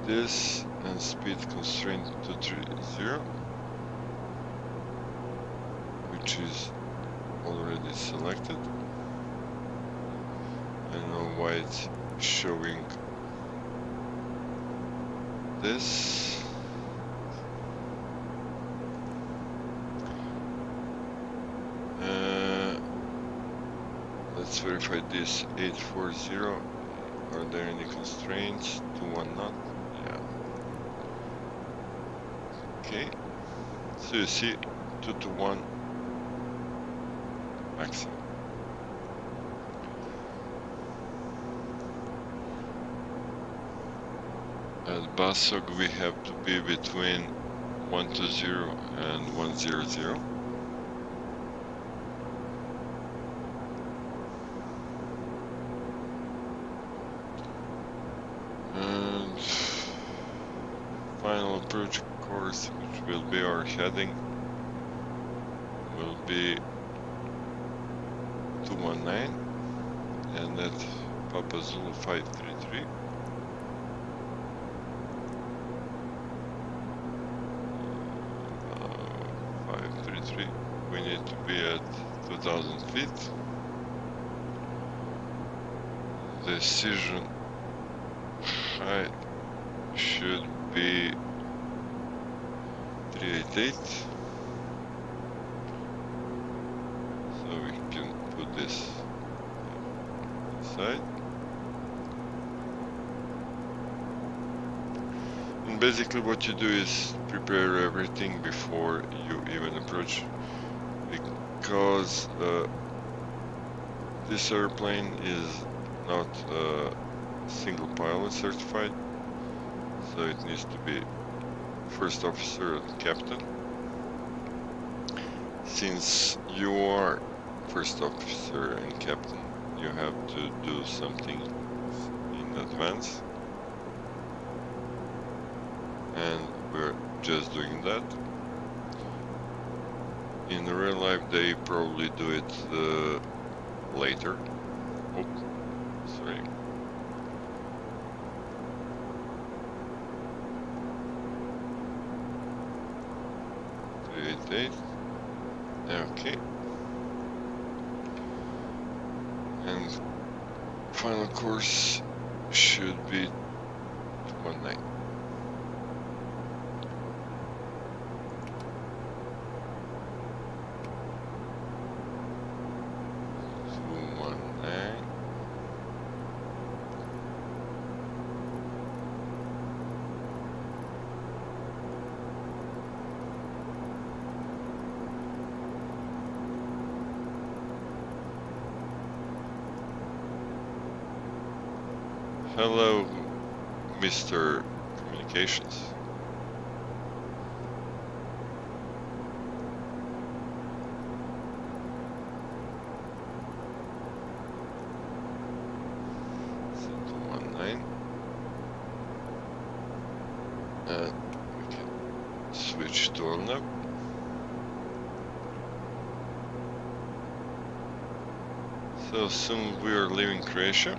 this and speed constraint 230, which is already selected. I don't know why it's showing this. Let's verify this 840. Are there any constraints to 1 knot? Yeah. Okay. So you see 2 to 1 maximum. At Basog we have to be between 120 and 100. And final approach course, which will be our heading, will be 219, and at Papa Zulu 533. We need to be at 2000 feet. Decision height should be 388. So we can put this inside. And basically what you do is prepare everything before you even approach, because this airplane is not single pilot certified, so it needs to be first officer and captain. Since you are first officer and captain, you have to do something in advance, and we're just doing that. In real life they probably do it later. Oh, sorry. Okay. And final course should be 219. Hello, Mr. Communications. And we can switch to on now. So soon we are leaving Croatia.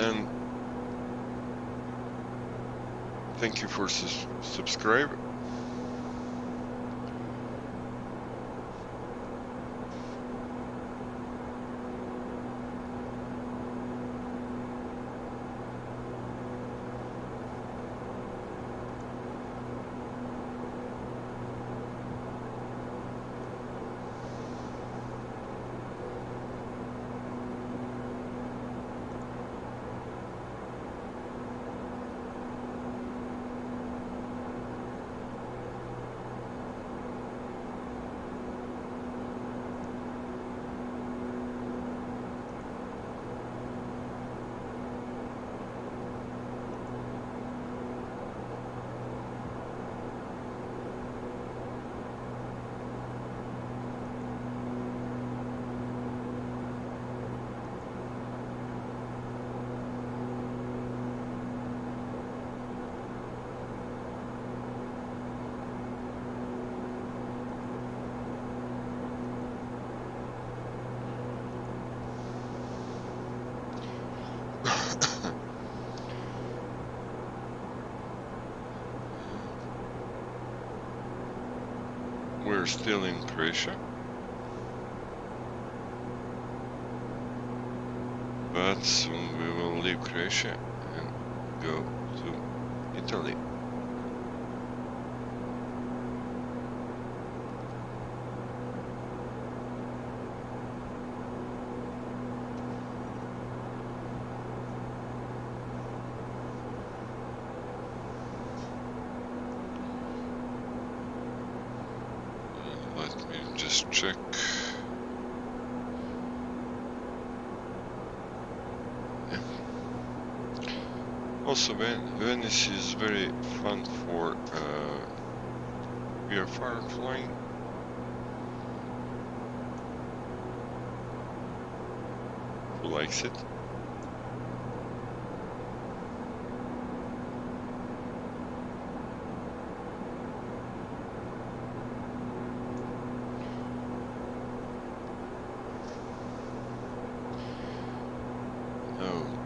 and thank you for subscribing. We're still in Croatia, but soon we will leave Croatia and go to Italy. Let me just check. Yeah. Also, Venice is very fun for VFR flying. Who likes it?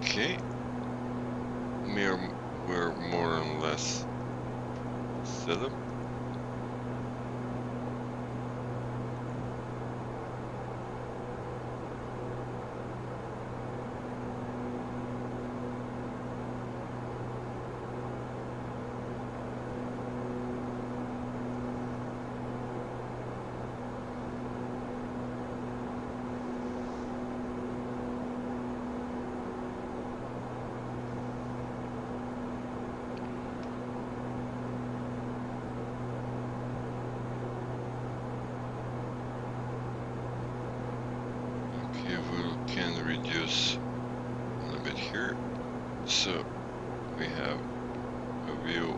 Okay, we're more or less set up. Can reduce a little bit here, so we have a view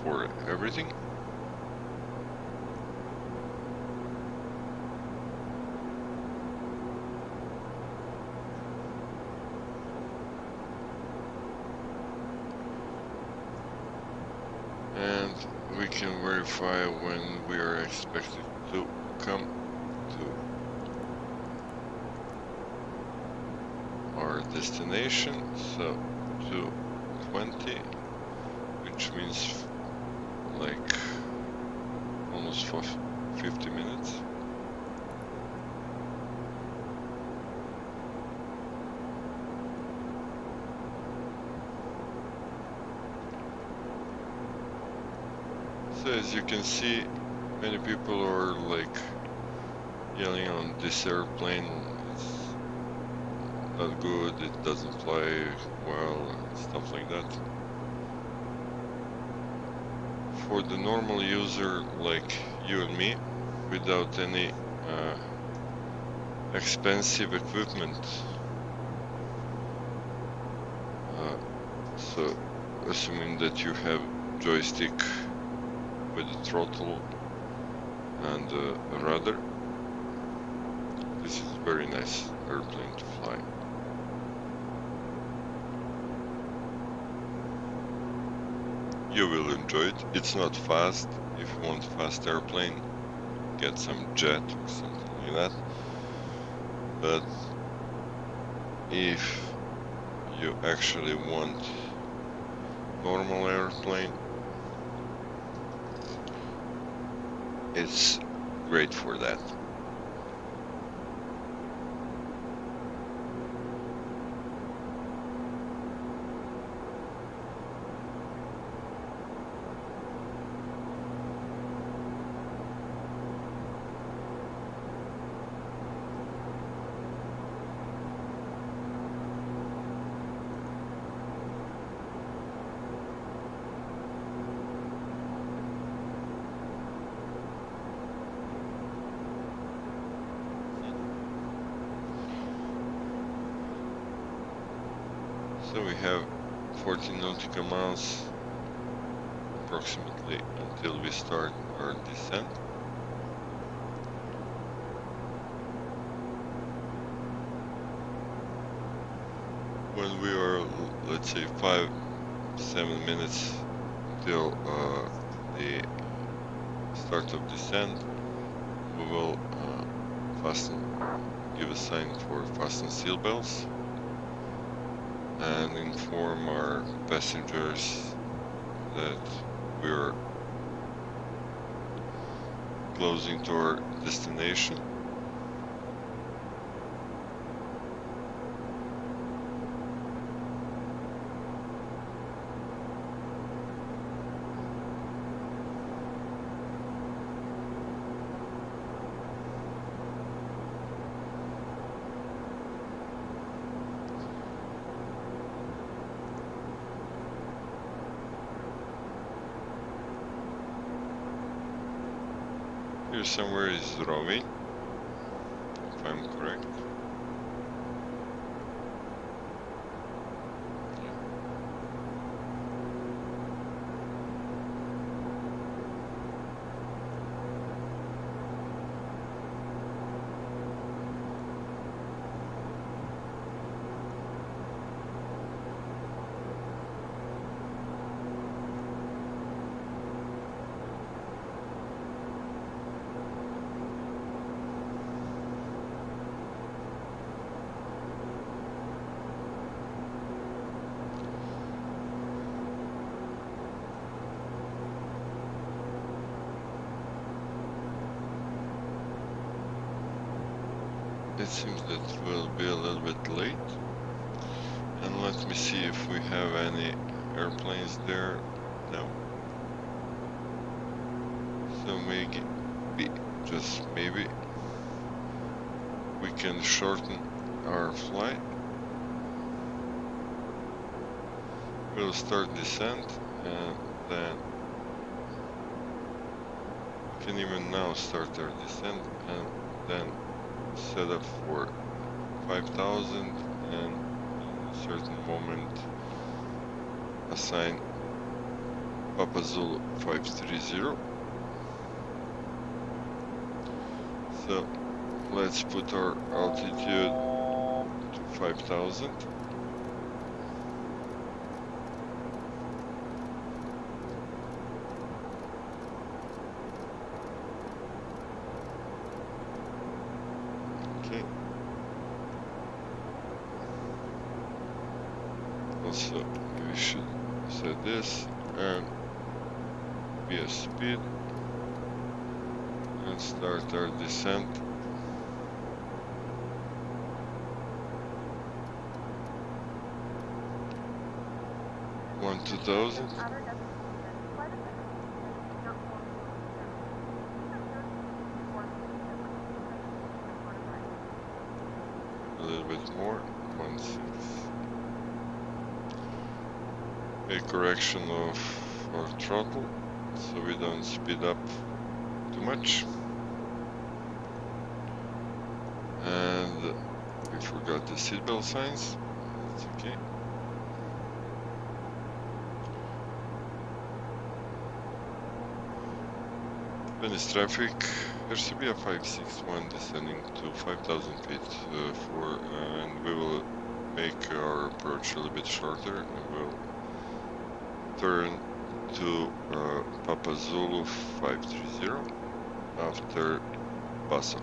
for everything. And we can verify when we are expected to come to our destination, so 2:20, which means like almost 50 minutes. So as you can see, many people are like yelling on this airplane. Not good, it doesn't fly well, and stuff like that. For the normal user like you and me, without any expensive equipment, so assuming that you have joystick with a throttle and a rudder, this is a very nice airplane to fly. You will enjoy it. It's not fast. If you want a fast airplane, get some jet or something like that. But if you actually want normal airplane, it's great for that. So we have 14 nautical miles approximately until we start our descent. When we are, let's say, 5-7 minutes till the start of descent, we will give a sign for fasten seatbelts and inform our passengers that we're closing to our destination. Here somewhere is Rovi, if I'm correct. It seems that we'll be a little bit late, and let me see if we have any airplanes there. No. So maybe, just maybe, we can shorten our flight. We'll start descent, and then we can even now start our descent, and then set up for 5,000, and in a certain moment assign Papa Zulu 530. So let's put our altitude to 5,000. Also, we should set this and be a speed and start our descent. One 2000. A little bit more. 1.6. A correction of our throttle so we don't speed up too much. And we forgot the seatbelt signs. That's okay. Venice traffic, Air Serbia 561 descending to 5,000 feet and we will make our approach a little bit shorter, and we'll turn to Papa Zulu 530 after Basok.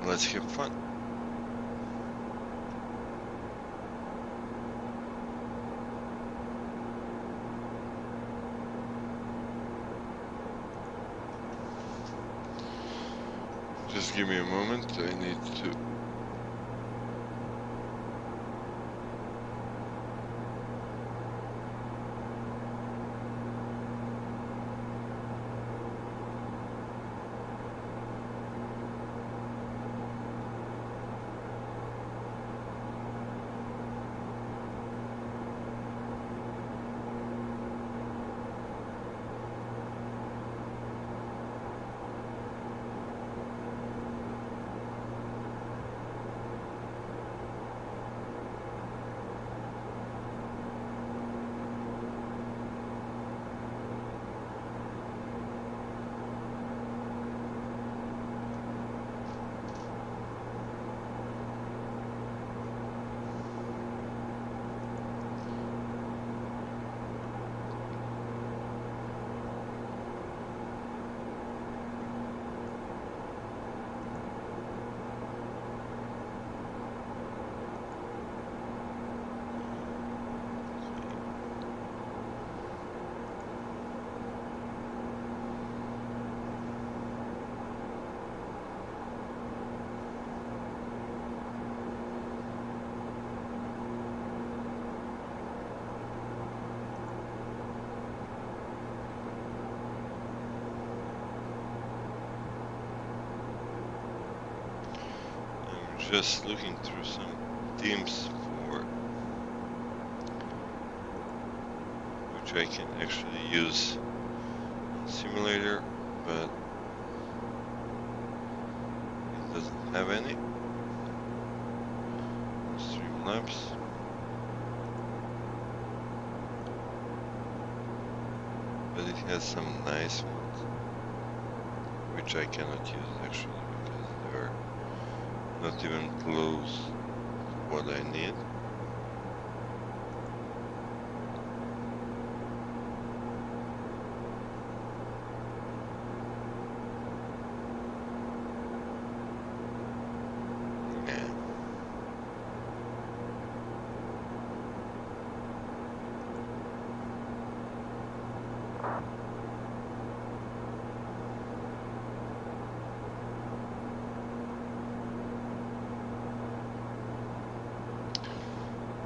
let's have fun. Just give me a moment, I need to just looking through some themes for which I can actually use in simulator, but it doesn't have any. Streamlabs. But it has some nice ones, which I cannot use actually because they're not even close to what I need.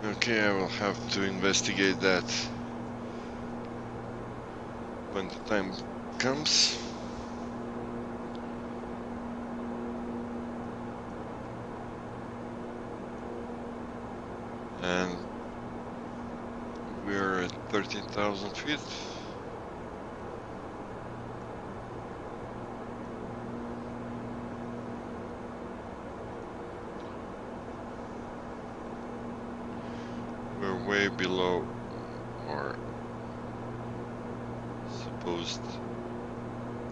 Okay, I will have to investigate that when the time comes. And we're at 13,000 feet. We're way below our supposed.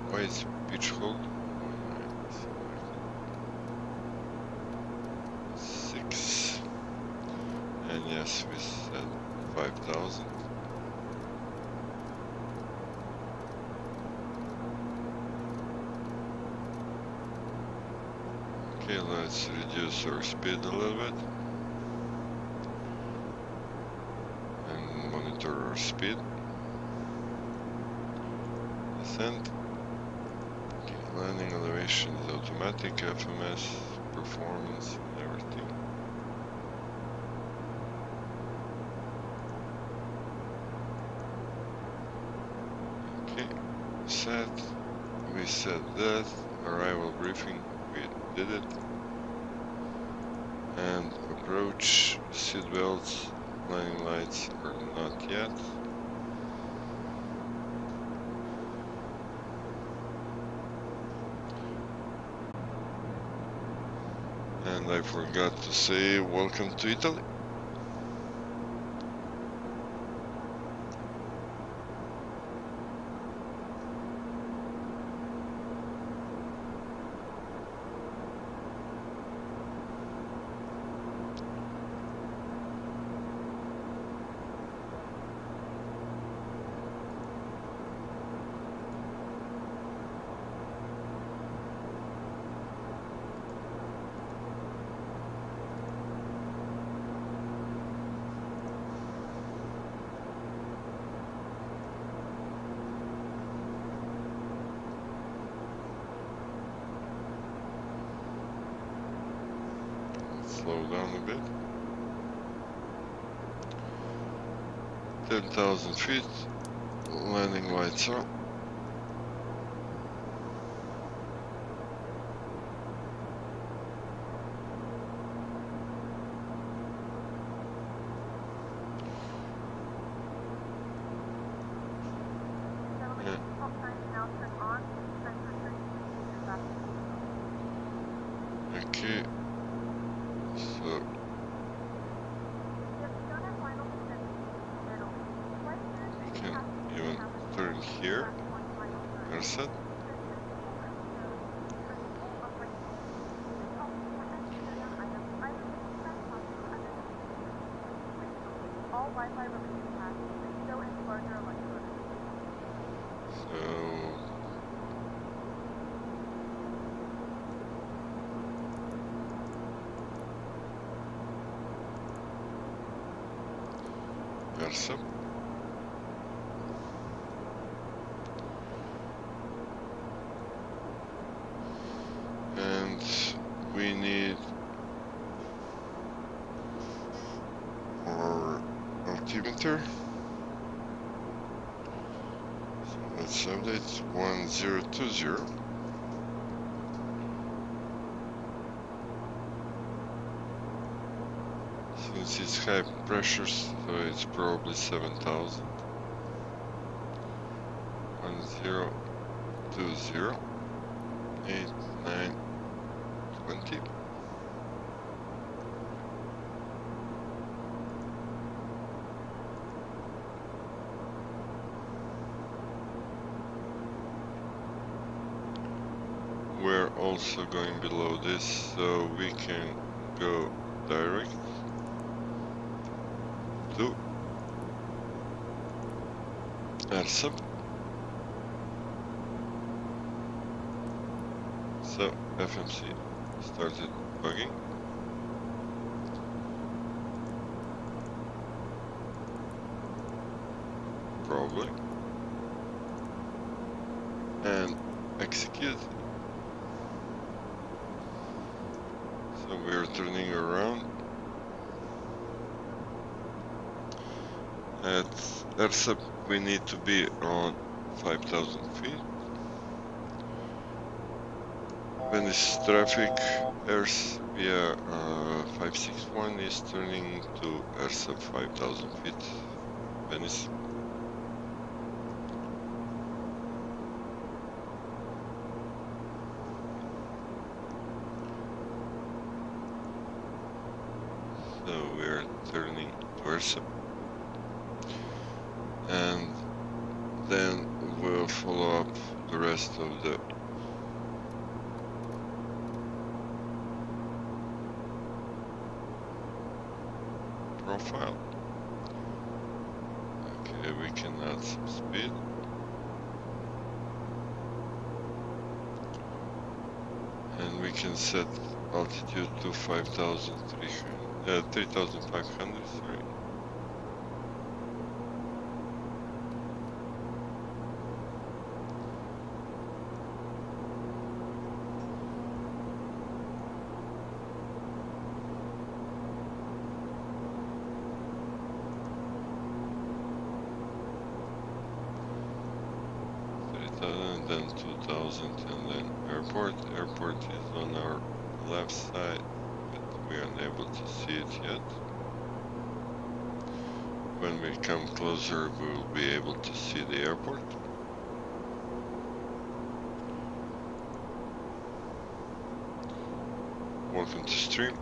Why is pitch hold? 6. And yes, we said 5,000. Okay, let's reduce our speed a little bit. And monitor our speed. Descent. Okay, landing elevation is automatic, FMS, performance, and everything. Okay, set. We set that. Arrival briefing, we did it. And approach, seat belts, landing lights are not yet. And I forgot to say welcome to Italy. slow down a bit. 10,000 feet, landing lights on. Okay, so we can even turn here, reset. So and we need our altimeter, so let's update 1020. Since it's high pressure, so it's probably 7,000. 1020 8920. We're also going below this, so we can go direct to Air Serbia. So FMC started bugging. Probably. And execute. So we're turning around. At Air Serbia we need to be on 5,000 feet. Venice traffic, Air Serbia 561 is turning to Air Serbia 5,000 feet, Venice. So we're turning to Air Serbia. And then we'll follow up the rest of the profile. Okay, we can add some speed. And we can set altitude to 3,500, sorry. And then 2,000, and then airport. Airport is on our left side, but we are unable to see it yet. When we come closer, we will be able to see the airport. Welcome to stream.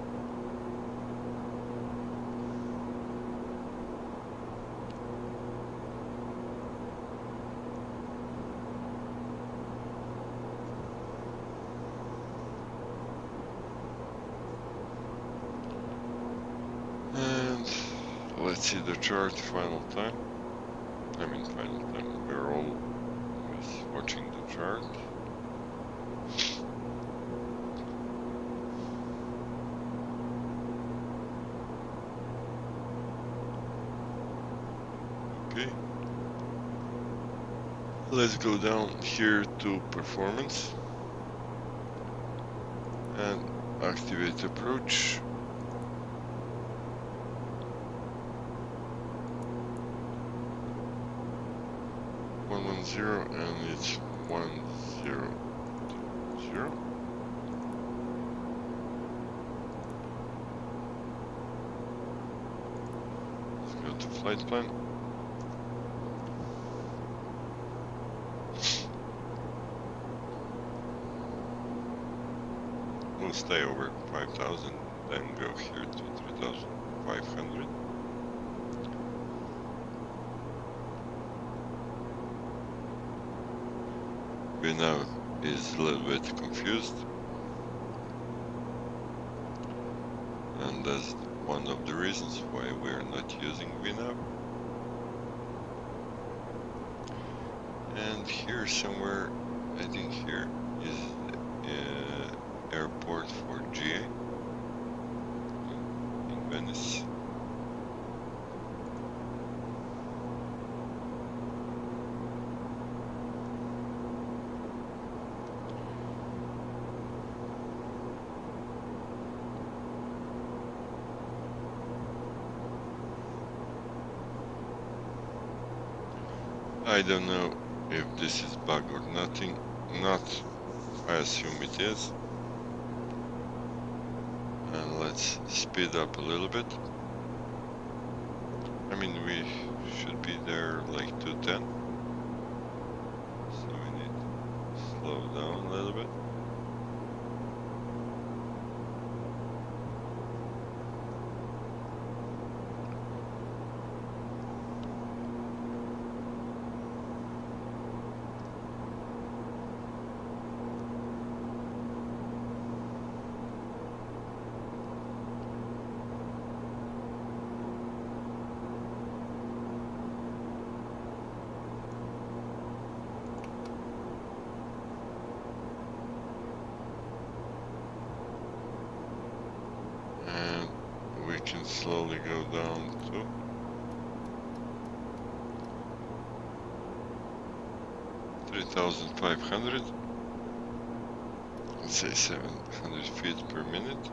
Let's see the chart final time. I mean final time, we're always watching the chart. Okay. Let's go down here to performance and activate approach. and it's 1020. Let's go to flight plan. We'll stay over 5,000, then go here to 3,500. VNAV is a little bit confused, and that's one of the reasons why we're not using VNAV. And here somewhere, I think here is airport for GA in Venice. I don't know if this is bug or nothing. Not, I assume it is. And let's speed up a little bit. I mean, we should be there like 210. So we need to slow down a little bit. Can slowly go down to 3,500. Let's say 700 feet per minute.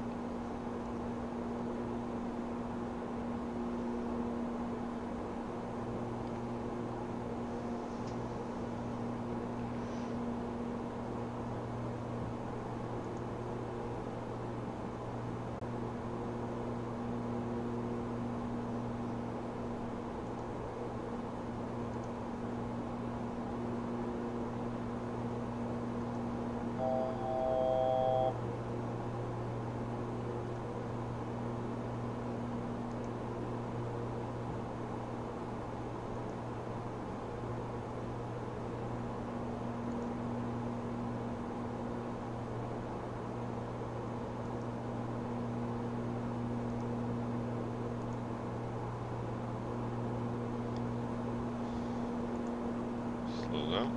Slow down.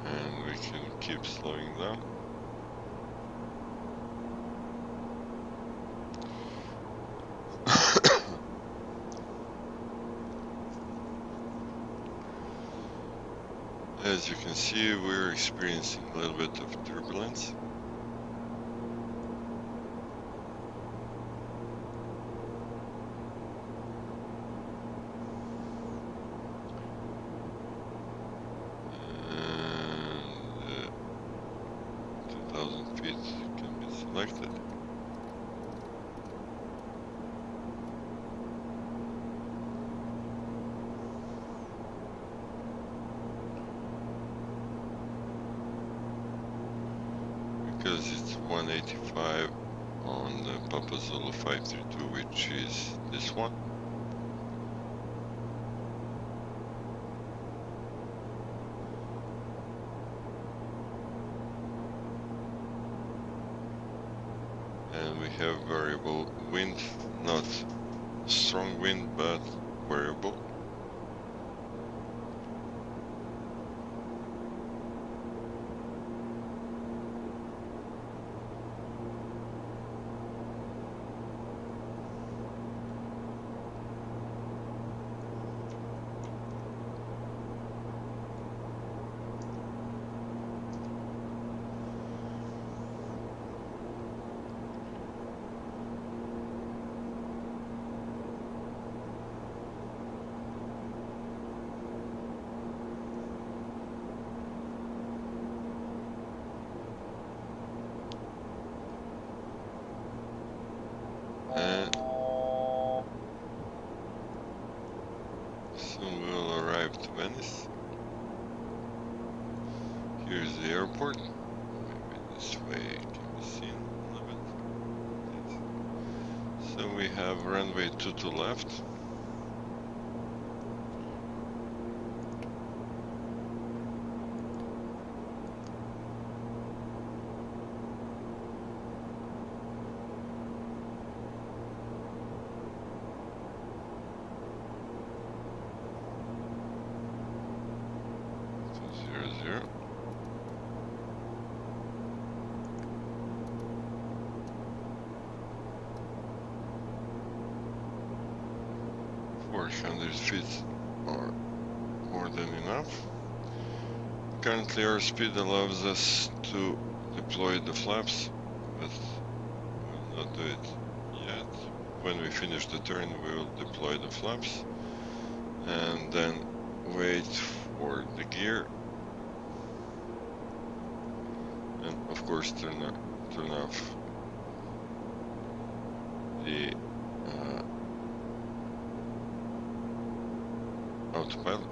And we can keep slowing down. As you can see, we're experiencing a little bit of turbulence. And 2,000 feet can be selected. Because it's 185 on the Papa Zulu 532, which is this one. And we have variable wind, not strong wind, but variable. Soon we will arrive to Venice. Here's the airport. Maybe this way can be seen a little bit. So we have runway 2 to left. Feet are more than enough. Currently our speed allows us to deploy the flaps, but we'll not do it yet. When we finish the turn we will deploy the flaps and then wait for the gear and of course turn off the autopilot.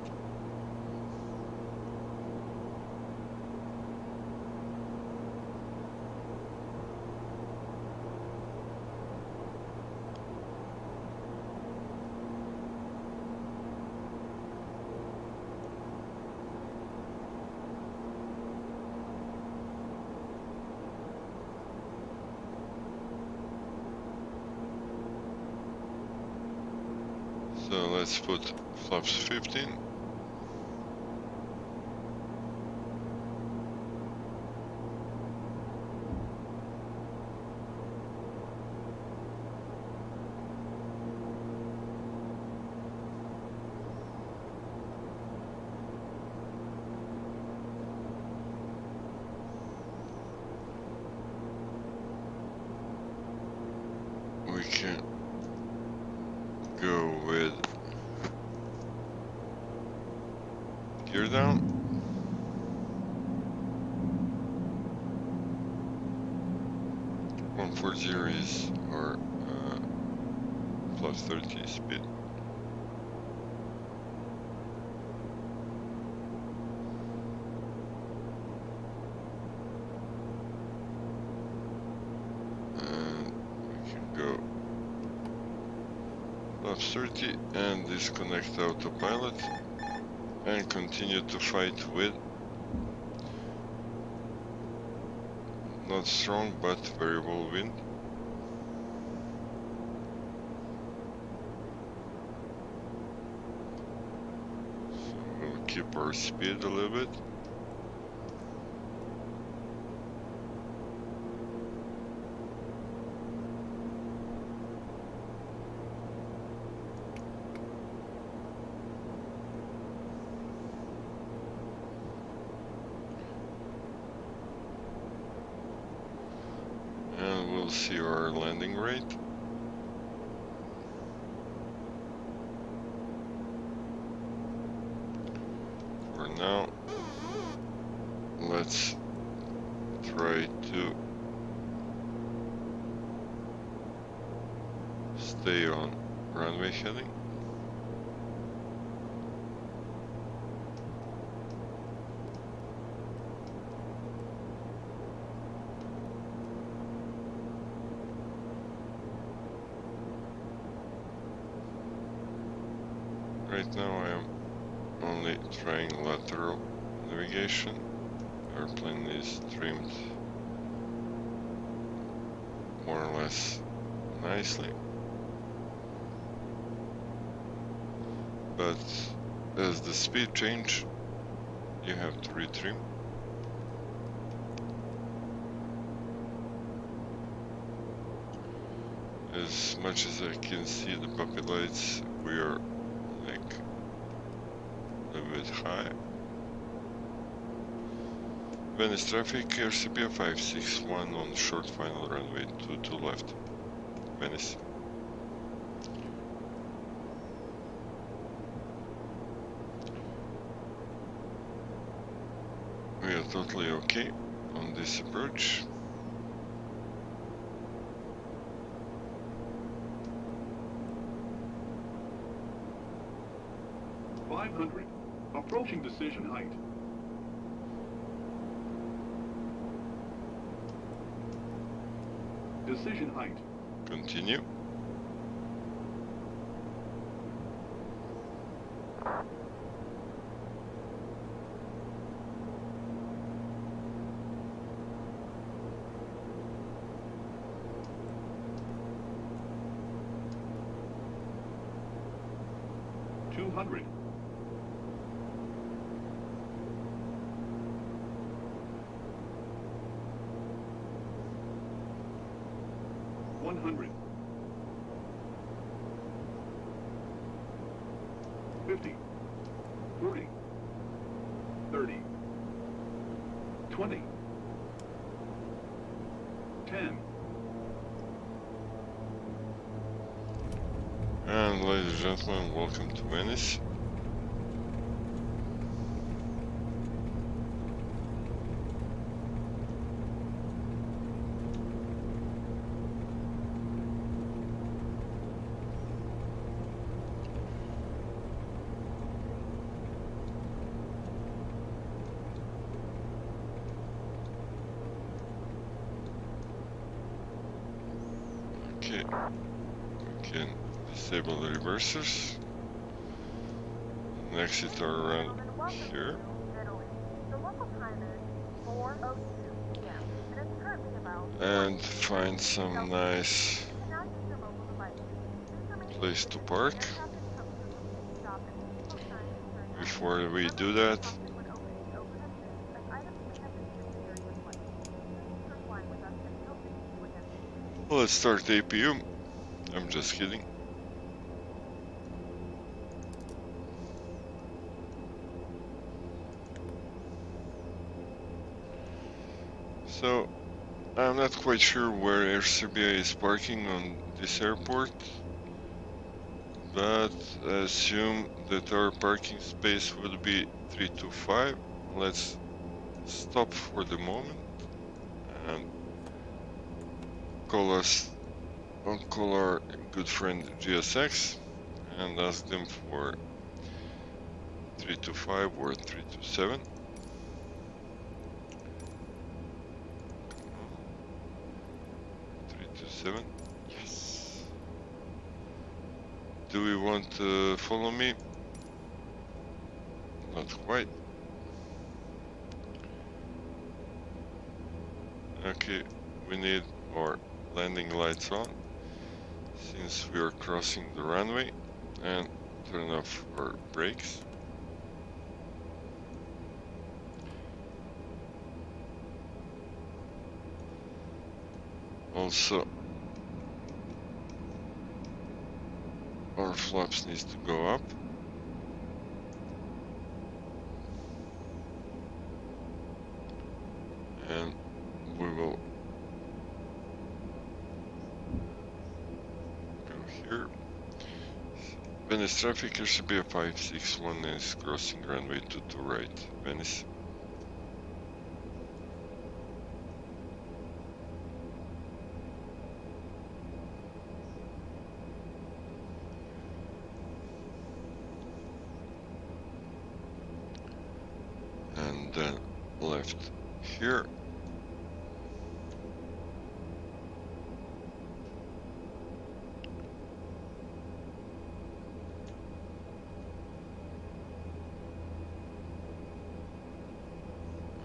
So let's put flaps 15. We can go with gear down. .140 is our plus 30 speed. And we can go plus 30 and disconnect autopilot and continue to fight with not strong but variable wind. So we'll keep our speed a little bit. We'll see our landing rate. For now, let's try to stay on runway heading. Right now I am only trying lateral navigation. Airplane is trimmed more or less nicely, but as the speed change you have to retrim. As much as I can see the puppy lights, we are like a bit high. Venice traffic, Air Serbia 561 on short final runway 2 to left. Venice. We are totally okay on this approach. 500. Approaching decision height. Decision height. Continue. $200. $100. 50. 40. 30. 20. 10. And ladies and gentlemen, welcome to Venice. Okay, we can disable the reversers. And exit are around here. And find some nice place to park. Before we do that, let's start APU. I'm just kidding. So, I'm not quite sure where Air Serbia is parking on this airport, but I assume that our parking space would be 325. Let's stop for the moment and call our good friend GSX and ask them for 325 or 327. 327. Yes. Do we want to follow me? Not quite. Okay, we need our landing lights on since we are crossing the runway, and turn off our brakes. Also, our flaps needs to go up. And we will go here. Venice traffic, Air Serbia 561 is crossing runway 22 right, Venice. And then left here.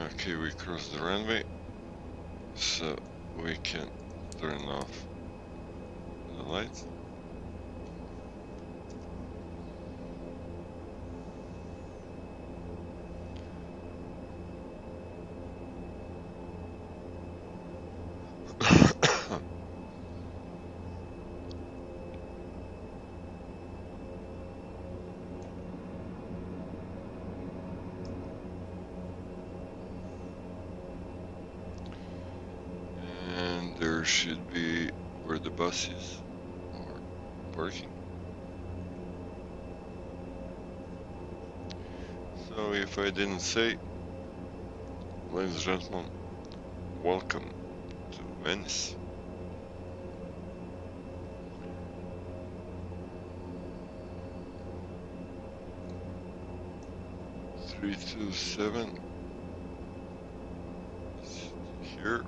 Okay, we cross the runway, so we can turn off the lights. And there should be where the bus is, or parking. So if I didn't say, ladies and gentlemen, welcome to Venice. 327 here.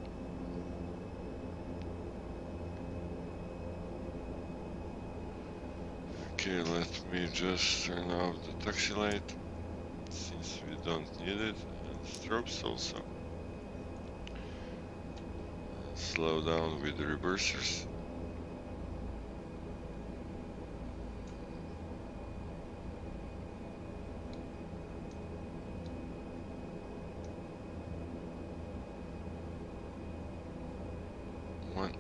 Okay, let me just turn off the taxi light since we don't need it, and strobes also. Slow down with the reversers. One.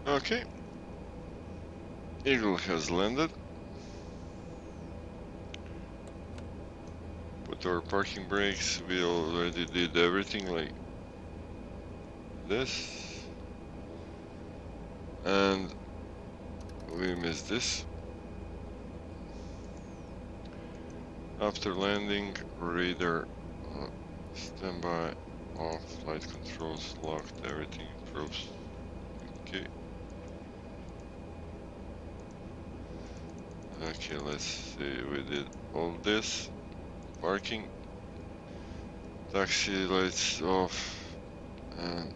Okay, Eagle has landed. Put our parking brakes. We already did everything like this, and we missed this. After landing, radar standby, off, flight controls locked, everything improves. Okay. Okay, let's see, we did all this. Parking. Taxi lights off, and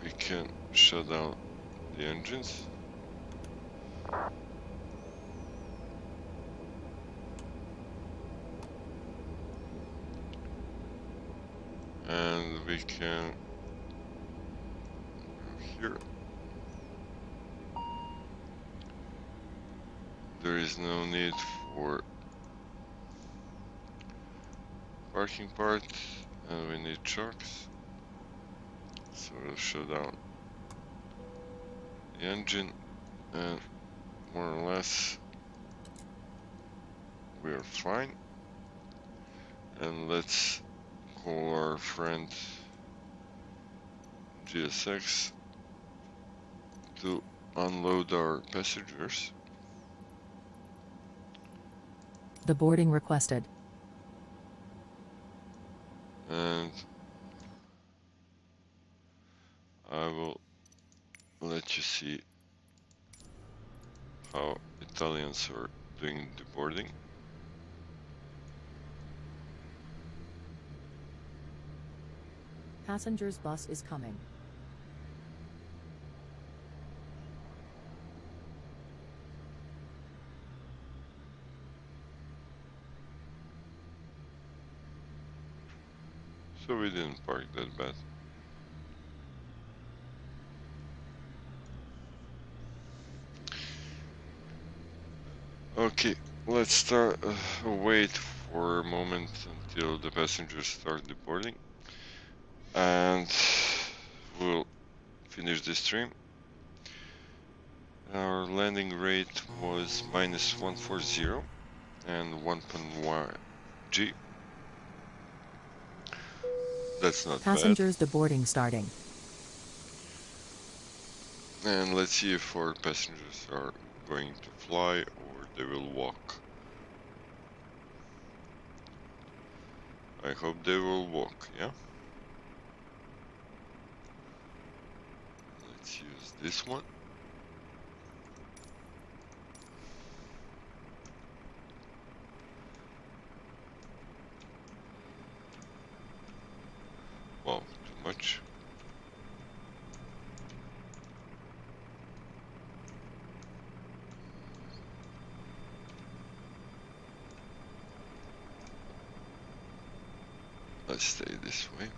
we can shut down the engines. And we can go here. There is no need for parking part, and we need trucks, so we'll shut down the engine, and more or less we are fine. And let's call our friend GSX to unload our passengers. The boarding requested. And I will let you see how Italians are doing the boarding. Passengers bus is coming. So we didn't park that bad. Okay, let's start. Wait for a moment until the passengers start the boarding, and we'll finish this stream. Our landing rate was -140 and 1.1 G. That's not Passengers deboarding starting. bad. And let's see if our passengers are going to fly or they will walk. I hope they will walk, yeah? Let's use this one. Wow, too much. Let's stay this way.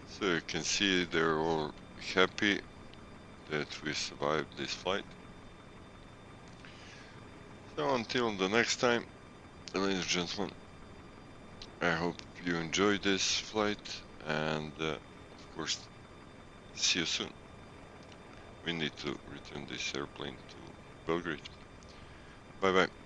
So you can see they're all happy that we survived this flight. So until the next time, ladies and gentlemen, I hope you enjoyed this flight, and of course, see you soon. we need to return this airplane to Belgrade. Bye bye.